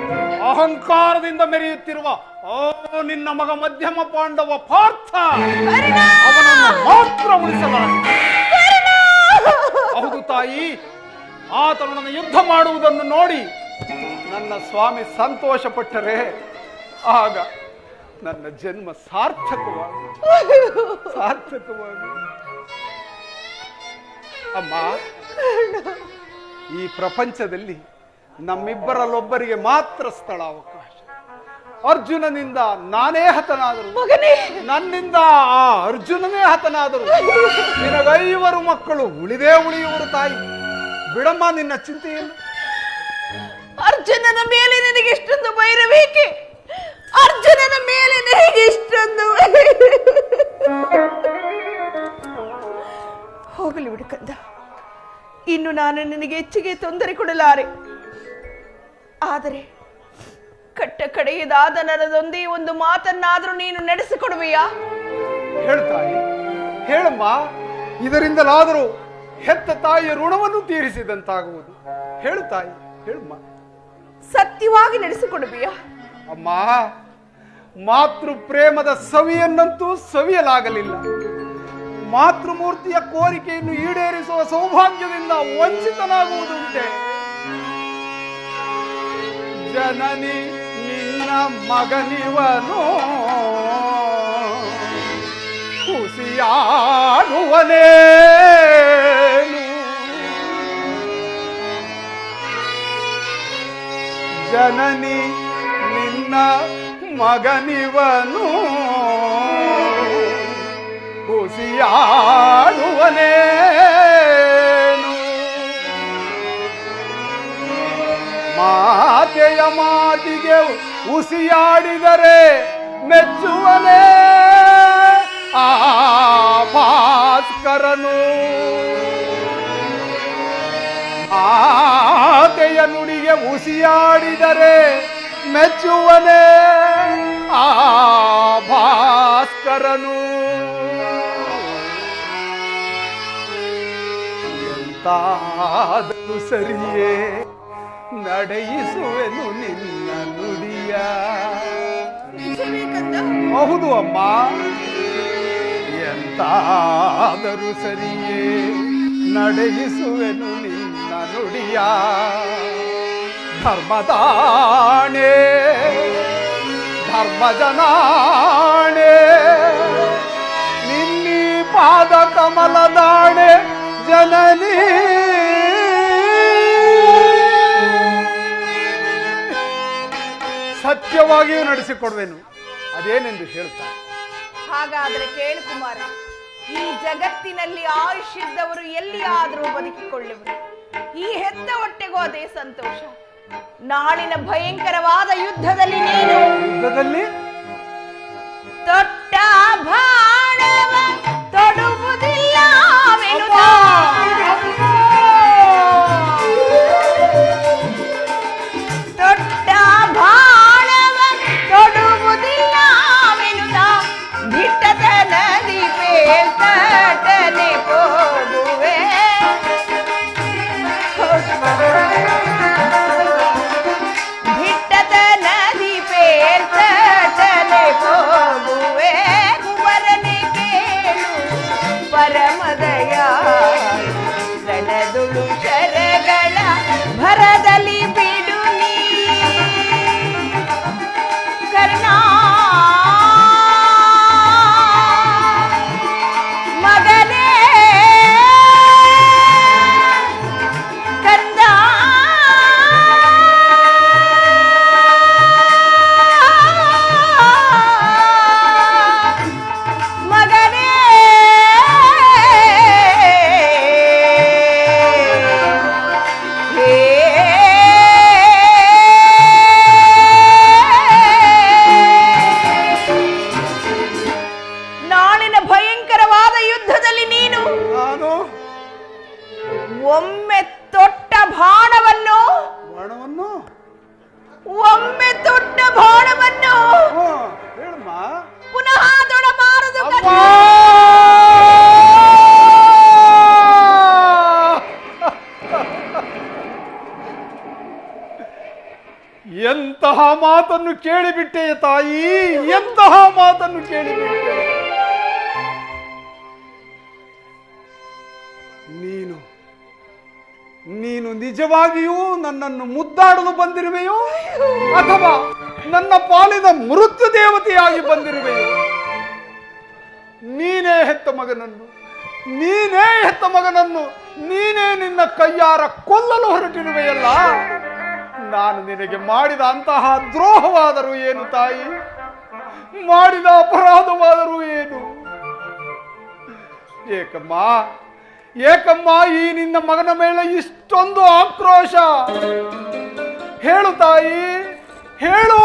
ಅಹಂಕಾರದಿಂದ ಮೆರೆಯುತ್ತಿರುವ ನಿನ್ನ ಮಗ ಮಧ್ಯಮ ಪಾಂಡವ ಪಾರ್ಥ, ಅವನನ್ನು ಮಾತ್ರ ಉಳಿಸಲಾಗಿದೆ. ಹೌದು ತಾಯಿ, ಆತನನ್ನು ಯುದ್ಧ ಮಾಡುವುದನ್ನು ನೋಡಿ ನನ್ನ ಸ್ವಾಮಿ ಸಂತೋಷ ಪಟ್ಟರೆ ಆಗ ನನ್ನ ಜನ್ಮ ಸಾರ್ಥಕವಾಗಿ. ಅಮ್ಮ, ಈ ಪ್ರಪಂಚದಲ್ಲಿ ನಮ್ಮಿಬ್ಬರಲ್ಲೊಬ್ಬರಿಗೆ ಮಾತ್ರ ಸ್ಥಳಾವಕಾಶ. ಅರ್ಜುನನಿಂದ ನಾನೇ ಹತನಾದರು, ನನ್ನಿಂದ ಆ ಅರ್ಜುನನೇ ಹತನಾದರು. ನಿನಗೈವರು ಮಕ್ಕಳು ಉಳಿದೇ ಉಳಿಯುವರು ತಾಯಿ. ಬಿಡಮ್ಮ ನಿನ್ನ ಚಿಂತೆಯನ್ನು. ಅರ್ಜುನನ ಮೇಲೆ ನಿನಗೆ ಇಷ್ಟೊಂದು ಬೈರಬೇಕೆ? ಅರ್ಜುನನ ಮೇಲೆ ನಿನಗೆ ಇಷ್ಟೊಂದು ಹೋಗಲಿ ಬಿಡು ಕಂದ. ಇನ್ನು ನಾನು ನಿನಗೆ ಹೆಚ್ಚಿಗೆ ತೊಂದರೆ ಕೊಡಲಾರೆ. ಆದರೆ ಕಟ್ಟ ಕಡೆಯದಾದ ನನ್ನದೊಂದೇ ಒಂದು ಮಾತನ್ನಾದರೂ ನೀನು ನಡೆಸಿಕೊಡುವೆಯಾ? ಹೇಳ್ತಾಯಿ, ಹೇಳಮ್ಮ. ಇದರಿಂದಲಾದರೂ ಹೆತ್ತ ತಾಯಿಯ ಋಣವನ್ನು ತೀರಿಸಿದಂತಾಗುವುದು. ಹೇಳುತ್ತಾಯಿ, ಹೇಳಮ್ಮ. ಸತ್ಯವಾಗಿ ನಡೆಸಿಕೊಡುವಿಯಾ? ಅಮ್ಮ, ಮಾತೃ ಪ್ರೇಮದ ಸವಿಯನ್ನಂತೂ ಸವಿಯಲಾಗಲಿಲ್ಲ. ಮಾತೃಮೂರ್ತಿಯ ಕೋರಿಕೆಯನ್ನು ಈಡೇರಿಸುವ ಸೌಭಾಗ್ಯದಿಂದ ವಂಚಿತನಾಗುವುದುಂಟೆ. ಜನನಿ ನಿನ್ನ ಮಗನಿವನು ಖುಷಿಯಾಡುವನೇನು. ಜನನಿ ನಿನ್ನ ಮಗನಿವನು ಖುಷಿಯಾಡುವನೇನು. ಮಾತೆಯ ಮಾತಿಗೆ ಉಸಿಯಾಡಿದರೆ ಮೆಚ್ಚುವನೇ ಆ ಭಾಸ್ಕರನು. ಮಾತೆಯ ನುಡಿಗೆ ಉಸಿಯಾಡಿದರೆ ಮೆಚ್ಚುವನೇ ಆ ಭಾಸ್ಕರನು. ಎಂತಾದರೂ ಸರಿಯೇ ನಡೆಯಿಸುವೆನು ನಿನ್ನ ನುಡಿಯ. ಹೌದು ಅಮ್ಮ, ಎಂತಾದರೂ ಸರಿಯೇ ನಡೆಯಿಸುವೆನು ನಿನ್ನ ನುಡಿಯ. ಧರ್ಮದಾಣೆ ಧರ್ಮಜನಾಣೆ ನಿನ್ನೀ ಪಾದ ಕಮಲದಾಣೆ ಜನನಿ. ಸತ್ಯವಾಗಿಯೂ ನಡೆಸಿಕೊಡುವೆನು, ಅದೇನೆಂದು ಹೇಳ್ತಾರೆ. ಹಾಗಾದರೆ ಕೇಳು ಕುಮಾರ, ಈ ಜಗತ್ತಿನಲ್ಲಿ ಆಯುಷ್ಯದವರು ಎಲ್ಲಿಯಾದರೂ ಬದುಕಿಕೊಳ್ಳುವರು. ಈ ಹೆತ್ತ ಹೊಟ್ಟೆಗೂ ಅದೇ ಸಂತೋಷ. ನಾಳಿನ ಭಯಂಕರವಾದ ಯುದ್ಧದಲ್ಲಿ ನೀನು ತೊಟ್ಟ ಬಾಣವ ತೊಡುವುದಿಲ್ಲ. ತೊಟ್ಟ ಬಾಣವ ತೊಡುವುದಿಲ್ಲ ಭಿಟ್ಟದ ನದಿ ಪೇರ್ತನೆ ಹೋಗುವೆ. ಭಿಟ್ಟದ ನದಿ ಪೇರ್ತನೆ ಹೋಗುವೆ. ಕುವರನೆ ಕೇಳು ಪರಮದಯ ರಣದುಳು ಶರಗಳ ಭರದಲ್ಲಿ ಬಿಡು ನೀ ಕರ್ಣ. ಒಮ್ಮೆ ತೊಟ್ಟ ಬಾಣವನ್ನು ಪುನಃ ತೊಡಬಾರದು. ಎಂತಹ ಮಾತನ್ನು ಕೇಳಿಬಿಟ್ಟೆ ತಾಯಿ, ಎಂತಹ ಮಾತನ್ನು ಕೇಳಿಬಿಟ್ಟೆ. ನೀನು ನಿಜವಾಗಿಯೂ ನನ್ನನ್ನು ಮುದ್ದಾಡಲು ಬಂದಿರುವೆಯೋ ಅಥವಾ ನನ್ನ ಪಾಲಿನ ಮೃತ್ಯು ದೇವತೆಯಾಗಿ ಬಂದಿರುವೆಯೋ? ನೀನೇ ಹೆತ್ತ ಮಗನನ್ನು ನೀನೇ ನಿನ್ನ ಕೈಯಾರ ಕೊಲ್ಲಲು ಹೊರಟಿರುವೆಯಲ್ಲ. ನಾನು ನಿನಗೆ ಮಾಡಿದ ಅಂತಹ ದ್ರೋಹವಾದರೂ ಏನು ತಾಯಿ, ಮಾಡಿದ ಅಪರಾಧವಾದರೂ ಏನು? ಏಕಮ್ಮ ಈ ನಿನ್ನ ಮಗನ ಮೇಲೆ ಇಷ್ಟೊಂದು ಆಕ್ರೋಶ? ಹೇಳು ತಾಯಿ, ಹೇಳು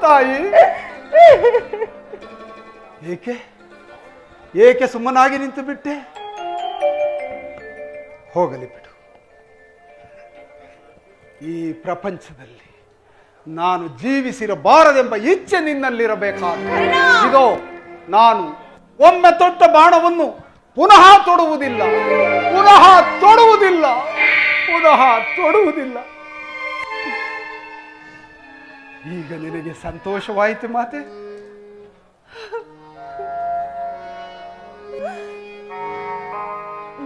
ತಾಯಿ. ಏಕೆ ಸುಮ್ಮನಾಗಿ ನಿಂತು ಬಿಟ್ಟೆ? ಹೋಗಲಿ ಬಿಡು. ಈ ಪ್ರಪಂಚದಲ್ಲಿ ನಾನು ಜೀವಿಸಿರಬಾರದೆಂಬ ಇಚ್ಛೆ ನಿನ್ನಲ್ಲಿರಬೇಕಾದ. ಇದೋ ನಾನು ಒಮ್ಮೆ ತೊಟ್ಟ ಬಾಣವನ್ನು ಪುನಃ ತೊಡುವುದಿಲ್ಲ. ಈಗ ನಿನಗೆ ಸಂತೋಷವಾಯಿತು ಮಾತೆ?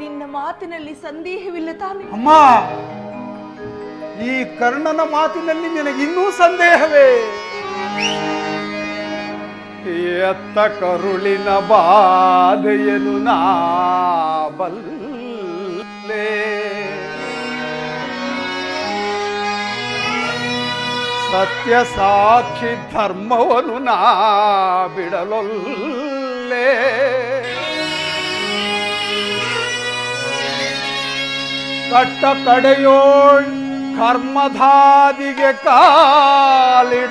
ನಿನ್ನ ಮಾತಿನಲ್ಲಿ ಸಂದೇಹವಿಲ್ಲ ತಾನೆ? ಅಮ್ಮ, ಈ ಕರ್ಣನ ಮಾತಿನಲ್ಲಿ ನಿನಗಿನ್ನೂ ಸಂದೇಹವೇ? ಎತ್ತ ಕರುಳಿನ ಬಾಧೆಯನು ನಾ ಬಲ್ಲೆ, ಸತ್ಯ ಸಾಕ್ಷಿ ಧರ್ಮವನು ನಾ ಬಿಡಲೊಲ್ಲೆ. ಕಟ್ಟ ಕಡೆಯೋಳ್ ಕರ್ಮಧಾದಿಗೆ ಕಾಲಿಡಲೊಲ್ಲೆ.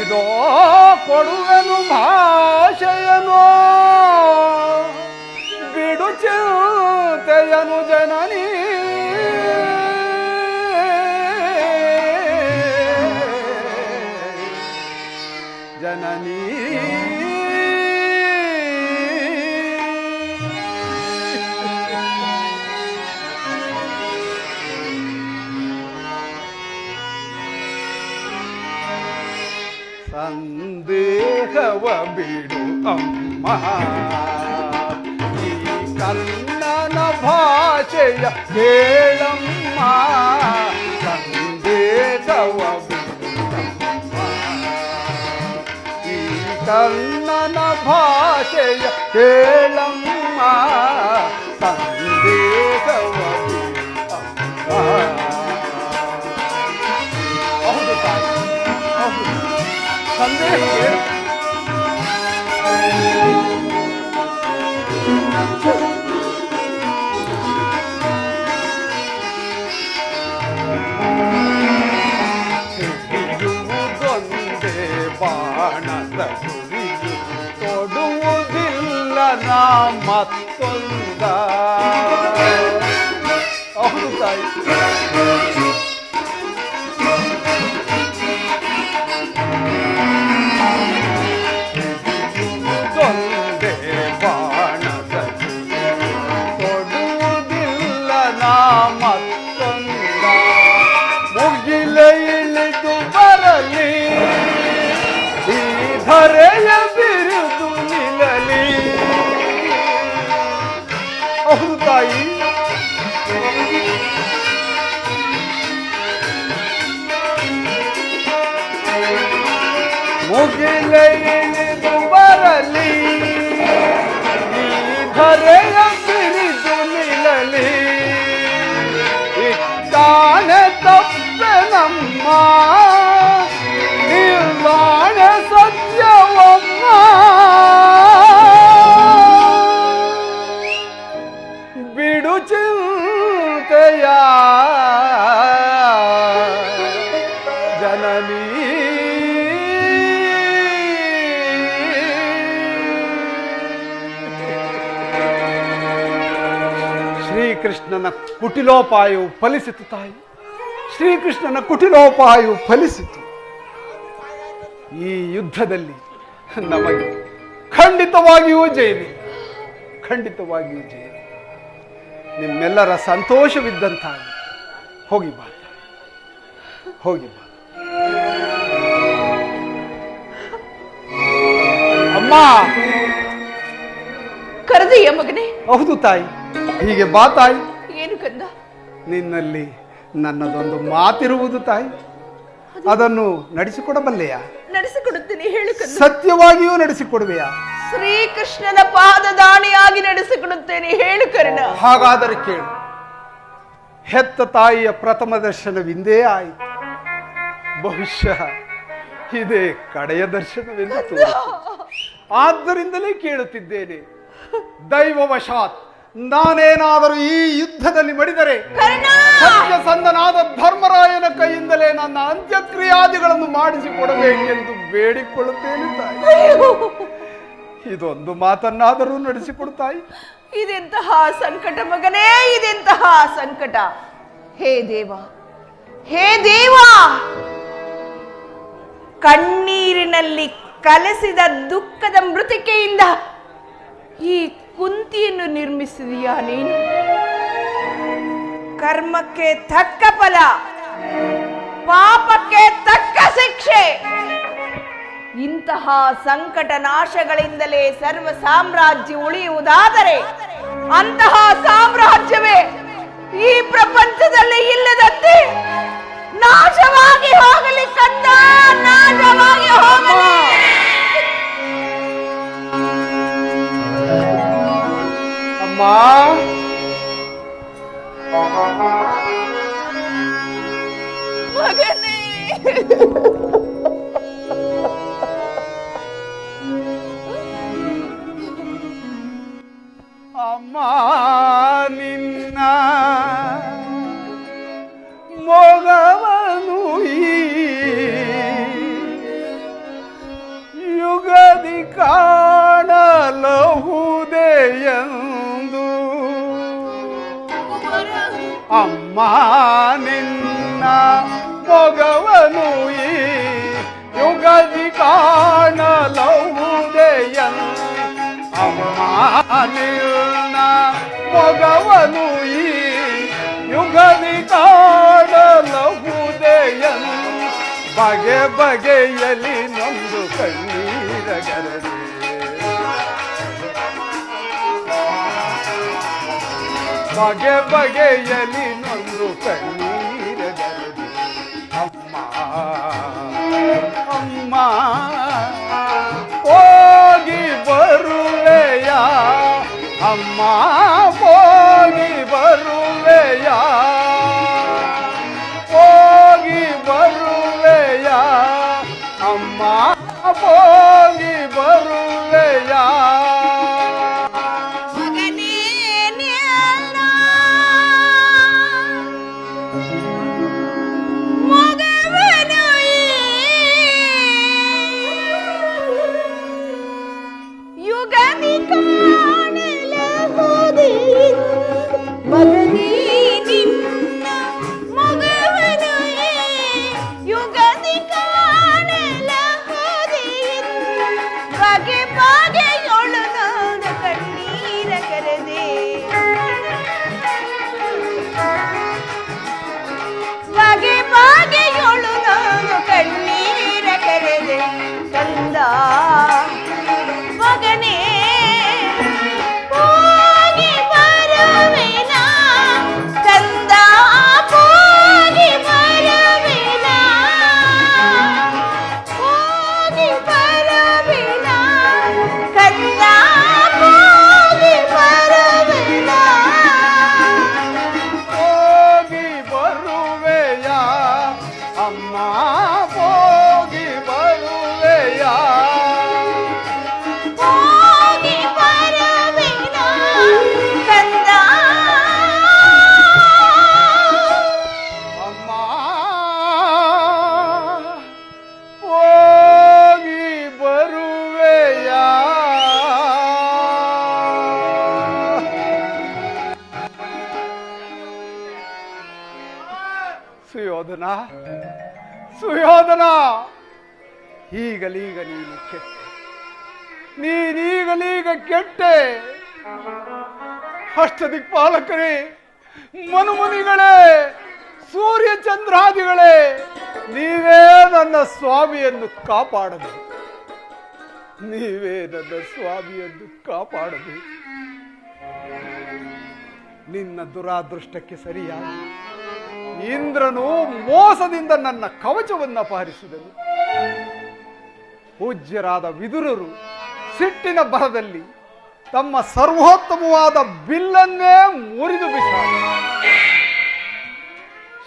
ಇದೋ ಕೊಡುವೆನು ಭಾಷೆಯನೋ ಬಿಡು ಚಿಂತೆಯನು ಜನನಿ. ಜನನಿ ಸಂದೇಹವ ಬಿಡು ಅಮ್ಮ, ಈ ಕನ್ನಡ ಭಾಷೆಯ ಕೇಳಮ್ಮ. ಸಂದೇಹವ ಬಿಡುತ್ತಮ್ಮ, ಈ ಕನ್ನಡ ಭಾಷೆಯ ಕೇಳಮ್ಮ. ಸಂದೇಹವ ಬಿಡುತ್ತಮ್ಮ. ಹೌದು ತಾಯಿ, ಹೌದು. ಸಂದೇಹ ಹಿಡಿಯುವುದೊಂದೇ ಬಾಣದ ಗುರಿಯು, ತೊಡುವುದಿಲ್ಲ ನಾ ಮತ್ತೊಂದ. ಹೌದು ತಾಯಿ. ಇಳಿದು ಬರಲಿ ಈ ಧರೆಯ ಬಿರುದು ನಿಲ್ಲಲಿ. ಹೌದು ತಾಯಿ. ಮುಗಿಲ ಇಳಿದು ಬರಲಿ ಈ ಧರೆಯ ಬಿರುದು ನಿಲ್ಲಲಿ. ಇಟ್ಟಾನೆ ತಪ್ಪೆನಮ್ಮ, ನಿರ್ವಾಣೆ ಸತ್ಯವಮ್ಮ. ಬಿಡು ಚಿಂತೆಯ ಜನನಿ. ಶ್ರೀಕೃಷ್ಣನ ಕುಟಿಲೋಪಾಯವು ಫಲಿಸಿತು ತಾಯಿ. ಶ್ರೀಕೃಷ್ಣನ ಕುಟಿಲೋಪಾಯವು ಫಲಿಸಿತು. ಈ ಯುದ್ಧದಲ್ಲಿ ನಮಗೆ ಖಂಡಿತವಾಗಿಯೂ ಜಯವಿಲ್ಲ, ಖಂಡಿತವಾಗಿಯೂ ಜಯವಿಲ್ಲ. ನಿಮ್ಮೆಲ್ಲರ ಸಂತೋಷವಿದ್ದಂತಾಗಿ ಹೋಗಿ ಬಾ, ಹೋಗಿ ಬಾ. ಅಮ್ಮ, ಕರೆದೆಯ ಮಗನೇ? ಹೌದು ತಾಯಿ. ಹೀಗೆ ಬಾ ತಾಯಿ. ಏನು ಕಂದ? ನಿನ್ನಲ್ಲಿ ನನ್ನದೊಂದು ಮಾತಿರುವುದು ತಾಯಿ, ಅದನ್ನು ನಡೆಸಿಕೊಡಬಲ್ಲೆಯಾ? ನಡೆಸಿಕೊಡುತ್ತೇನೆ, ಹೇಳು ಕಂದ. ಸತ್ಯವಾಗಿಯೂ ನಡೆಸಿಕೊಡುವೆಯಾ? ಶ್ರೀಕೃಷ್ಣನ ಪಾದದಾಣಿಯಾಗಿ ನಡೆಸಿಕೊಡುತ್ತೇನೆ, ಹೇಳು ಕರ್ಣ. ಹಾಗಾದರೆ ಕೇಳು. ಹೆತ್ತ ತಾಯಿಯ ಪ್ರಥಮ ದರ್ಶನವಿಂದೇ ಆಯಿತು. ಬಹುಶಃ ಇದೇ ಕಡೆಯ ದರ್ಶನವೆಂದು ತೋರುತ್ತದೆ. ಆದ್ದರಿಂದಲೇ ಕೇಳುತ್ತಿದ್ದೇನೆ. ದೈವವಶಾತ್ ನಾನೇನಾದರೂ ಈ ಯುದ್ಧದಲ್ಲಿ ಮಡಿದರೆ ಸತ್ಯಸಂಧನಾದ ಧರ್ಮರಾಯನ ಕೈಯಿಂದಲೇ ನನ್ನ ಅಂತ್ಯಕ್ರಿಯಾದಿಗಳನ್ನು ಮಾಡಿಸಿಕೊಡಬೇಕೆಂದು ಬೇಡಿಕೊಳ್ಳುತ್ತೇನೆ ತಾಯಿ. ಇದೊಂದು ಮಾತನ್ನಾದರೂ ನಡೆಸಿಕೊಡುತ್ತಾಯಿ. ಇದೆಂತಹ ಸಂಕಟ ಮಗನೇ, ಇದೆಂತಹ ಸಂಕಟ. ಹೇ ದೇವ, ಹೇ ದೇವ, ಕಣ್ಣೀರಿನಲ್ಲಿ ಕಲಸಿದ ದುಃಖದ ಮೃತಿಕೆಯಿಂದ ಈ ಕುಂತಿಯನ್ನು ನಿರ್ಮಿಸಿದೀಯಾ ನೀನು? ಕರ್ಮಕ್ಕೆ ತಕ್ಕ ಫಲ, ಪಾಪಕ್ಕೆ ತಕ್ಕ ಶಿಕ್ಷೆ. ಇಂತಹ ಸಂಕಟ ನಾಶಗಳಿಂದಲೇ ಸರ್ವ ಸಾಮ್ರಾಜ್ಯ ಉಳಿಯುವುದಾದರೆ ಅಂತಹ ಸಾಮ್ರಾಜ್ಯವೇ ಈ ಪ್ರಪಂಚದಲ್ಲಿ ಇಲ್ಲದಂತೆ ನಾಶವಾಗಿ ಹೋಗಲಿ ಕಂದ, ನಾಶವಾಗಿ ಹೋಗಲಿ. ಅಮ್ಮ, ಮಗನೇ, ಅಮ್ಮ ನಿನ್ನ ಮೊಗವನು ಈ ಯುಗದಿ ಕಾಣಲಹುದೆಯೆಂದು, ಅಮ್ಮ ನಿನ್ನ ಮೊಗವನು ಈ ಯುಗದಿ ಕಾಣಲಹುದೆಯೆಂದು, ಅಮ್ಮ ನಿನ್ನ ಮೊಗವನು ಈ ಯುಗದಿ ಕಾಣಲಹುದೆಯೆಂದು, ಬಗೆ ಬಗೆಯಲಿ ನೊಂದು ಕಣ್ಣೀರಗರದೆ, ಬಗೆ ಬಗೆಯಲಿ ನೊಂದು ಕಣ್ಣೀರಗರದೆ. ಅಮ್ಮ ಅಮ್ಮ ಹೋಗಿ ಬರುವೆಯ, ಅಮ್ಮ ಹೋಗಿ ಬರುವೆಯ, ಹೋಗಿ ಬರುವೆಯ, ಅಮ್ಮ ಹೋಗಿ ಬರುವೆಯ. ಸುಯೋಧನ, ಸುಯೋಧನ, ಈಗಲೀಗ ನೀನು ಕೆಟ್ಟೆ, ನೀನೀಗಲೀಗ ಕೆಟ್ಟೆ. ಅಷ್ಟದಿಕ್ಪಾಲಕರೇ, ಮನುಮುನಿಗಳೇ, ಸೂರ್ಯ ಚಂದ್ರಾದಿಗಳೇ, ನೀವೇ ನನ್ನ ಸ್ವಾಮಿಯನ್ನು ಕಾಪಾಡಬೇಕು, ನೀವೇ ನನ್ನ ಸ್ವಾಮಿಯನ್ನು ಕಾಪಾಡಬೇಕು. ನಿನ್ನ ದುರಾದೃಷ್ಟಕ್ಕೆ ಸರಿಯಾಗಿ ಇಂದ್ರನು ಮೋಸದಿಂದ ನನ್ನ ಕವಚವನ್ನು ಅಪಹರಿಸಿದನು. ಪೂಜ್ಯರಾದ ವಿದುರರು ಸಿಟ್ಟಿನ ಭರದಲ್ಲಿ ತಮ್ಮ ಸರ್ವೋತ್ತಮವಾದ ಬಿಲ್ಲನ್ನೇ ಮುರಿದು ಬಿಸಾಡಿದರು.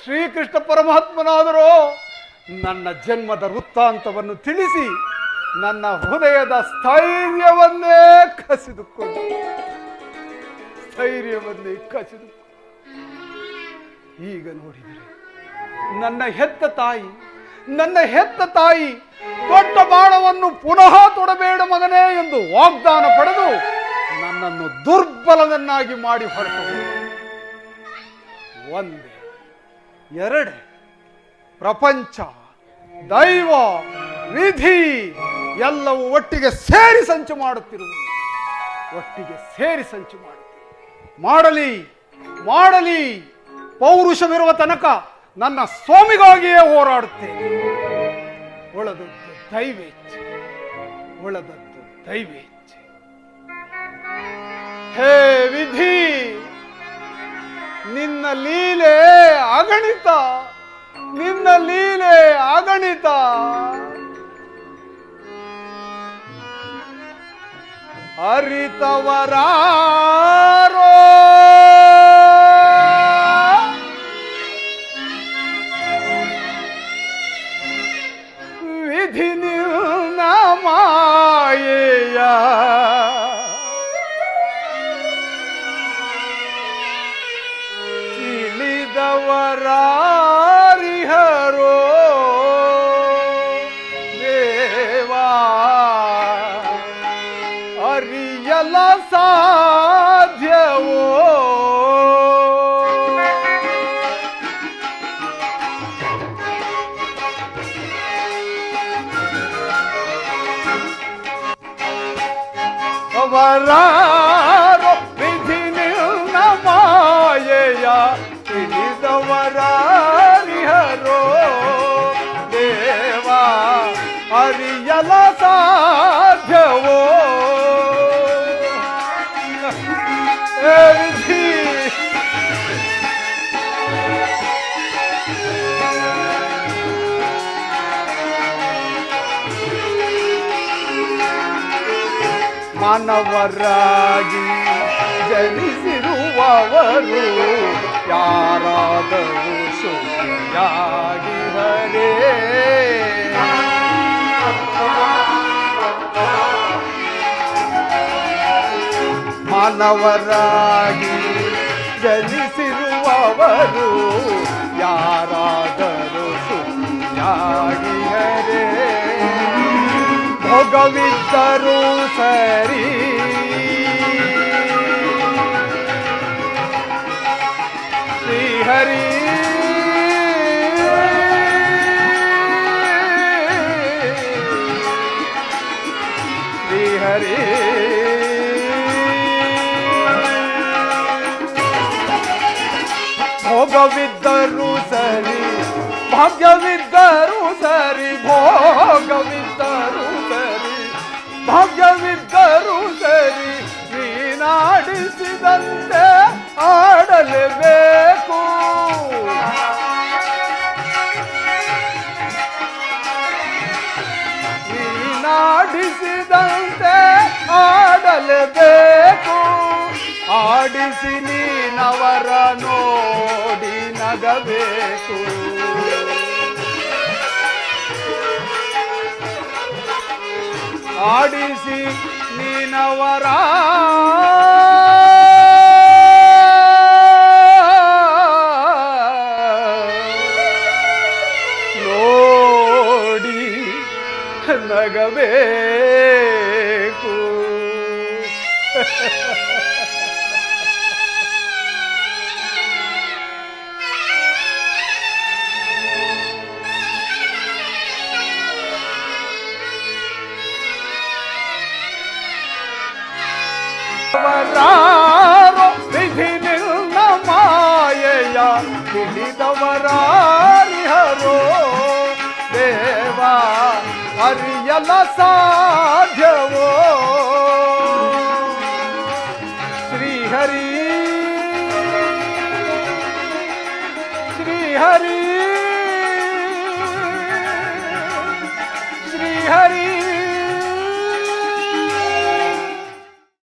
ಶ್ರೀಕೃಷ್ಣ ಪರಮಾತ್ಮನಾದರೂ ನನ್ನ ಜನ್ಮದ ವೃತ್ತಾಂತವನ್ನು ತಿಳಿಸಿ ನನ್ನ ಹೃದಯದ ಸ್ಥೈರ್ಯವನ್ನೇ ಕಸಿದುಕೊಂಡು ಈಗ ನೋಡಿದರೆ ನನ್ನ ಹೆತ್ತ ತಾಯಿ ದೊಡ್ಡ ಬಾಣವನ್ನು ಪುನಃ ತೊಡಬೇಡ ಮಗನೇ ಎಂದು ವಾಗ್ದಾನ ಪಡೆದು ನನ್ನನ್ನು ದುರ್ಬಲನನ್ನಾಗಿ ಮಾಡಿ ಹೊರಟು. ಒಂದೇ ಎರಡೇ ಪ್ರಪಂಚ, ದೈವ, ವಿಧಿ ಎಲ್ಲವೂ ಒಟ್ಟಿಗೆ ಸೇರಿ ಸಂಚು ಮಾಡುತ್ತಿರುವುದು. ಮಾಡಲಿ ಪೌರುಷವಿರುವ ತನಕ ನನ್ನ ಸ್ವಾಮಿಗಾಗಿಯೇ ಹೋರಾಡುತ್ತೇನೆ. ಒಳದದ್ದು ದೈವೇಚ್ಛೆ, ಒಳದದ್ದು ದೈವೇಚ್ಛೆ. ಹೇ ವಿಧಿ, ನಿನ್ನ ಲೀಲೆ ಅಗಣಿತ, ನಿನ್ನ ಲೀಲೆ ಅಗಣಿತ. ಅರಿತವರಾರೋ ವಿಧಿ ನಿನ್ನ ಮಾಯೆಯ ತಿಳಿದವರಾರಿಹರೋ ದೇವಾ, ಅರಿಯಲ ಸಾಧ್ಯವೋ? ಅವರಾರೋ ವಿಧಿ ನಿನ್ನ ಮಾಯೆಯ ತಿಳಿದವರಾರಿಹರೋ ದೇವಾ, ಅರಿಯಲ ಸಾಧ್ಯವೋ? ಹೇ ವಿಧಿ, ಮಾನವರಾಗಿ ಜನಿಸಿರುವವರು ಯಾರಾದರೂ ಸುಖಿಯಾಗಿರೇ. ಮಾನವರಾಗಿ ಜನಿಸಿರುವವರು ಯಾರಾದರೂ ಸುಖಿಯಾಗಿರೇ. ಭೋಗವಿದ್ದರೂ ಸರಿ, ಶ್ರೀಹರಿ ಶ್ರೀಹರಿ ಭೋಗವಿದ್ದರೂ ಸರಿ, ಭಾಗ್ಯವಿದ್ದರೂ ಸರಿ, ಭೋಗವಿದ್ದರೂ ಸರಿ, ಭಾಗ್ಯವಿದ್ದರೂ ಸರಿ, ನೀನಾಡಿಸಿದಂತೆ ಆಡಲೇಬೇಕು. ನೀನಾಡಿಸಿದಂತೆ ಆಡಲೇಬೇಕು. ಆಡಿಸಿ ನೀನವರ ನೋಡಿ ನಗಬೇಕು. ಆಡಿಸಿ ನೀನವರ ನೋಡಿ ನಗಬೇಕು. ಅವರಾರೋ ವಿಧಿ ನಿನ್ನ ಮಾಯೆಯ ತಿಳಿದವರಾರಿಹರೋ ದೇವಾ, ಅರಿಯಲ ಸಾಧ್ಯವೋ? ಶ್ರೀಹರಿ ಶ್ರೀಹರಿ ಶ್ರೀಹರಿ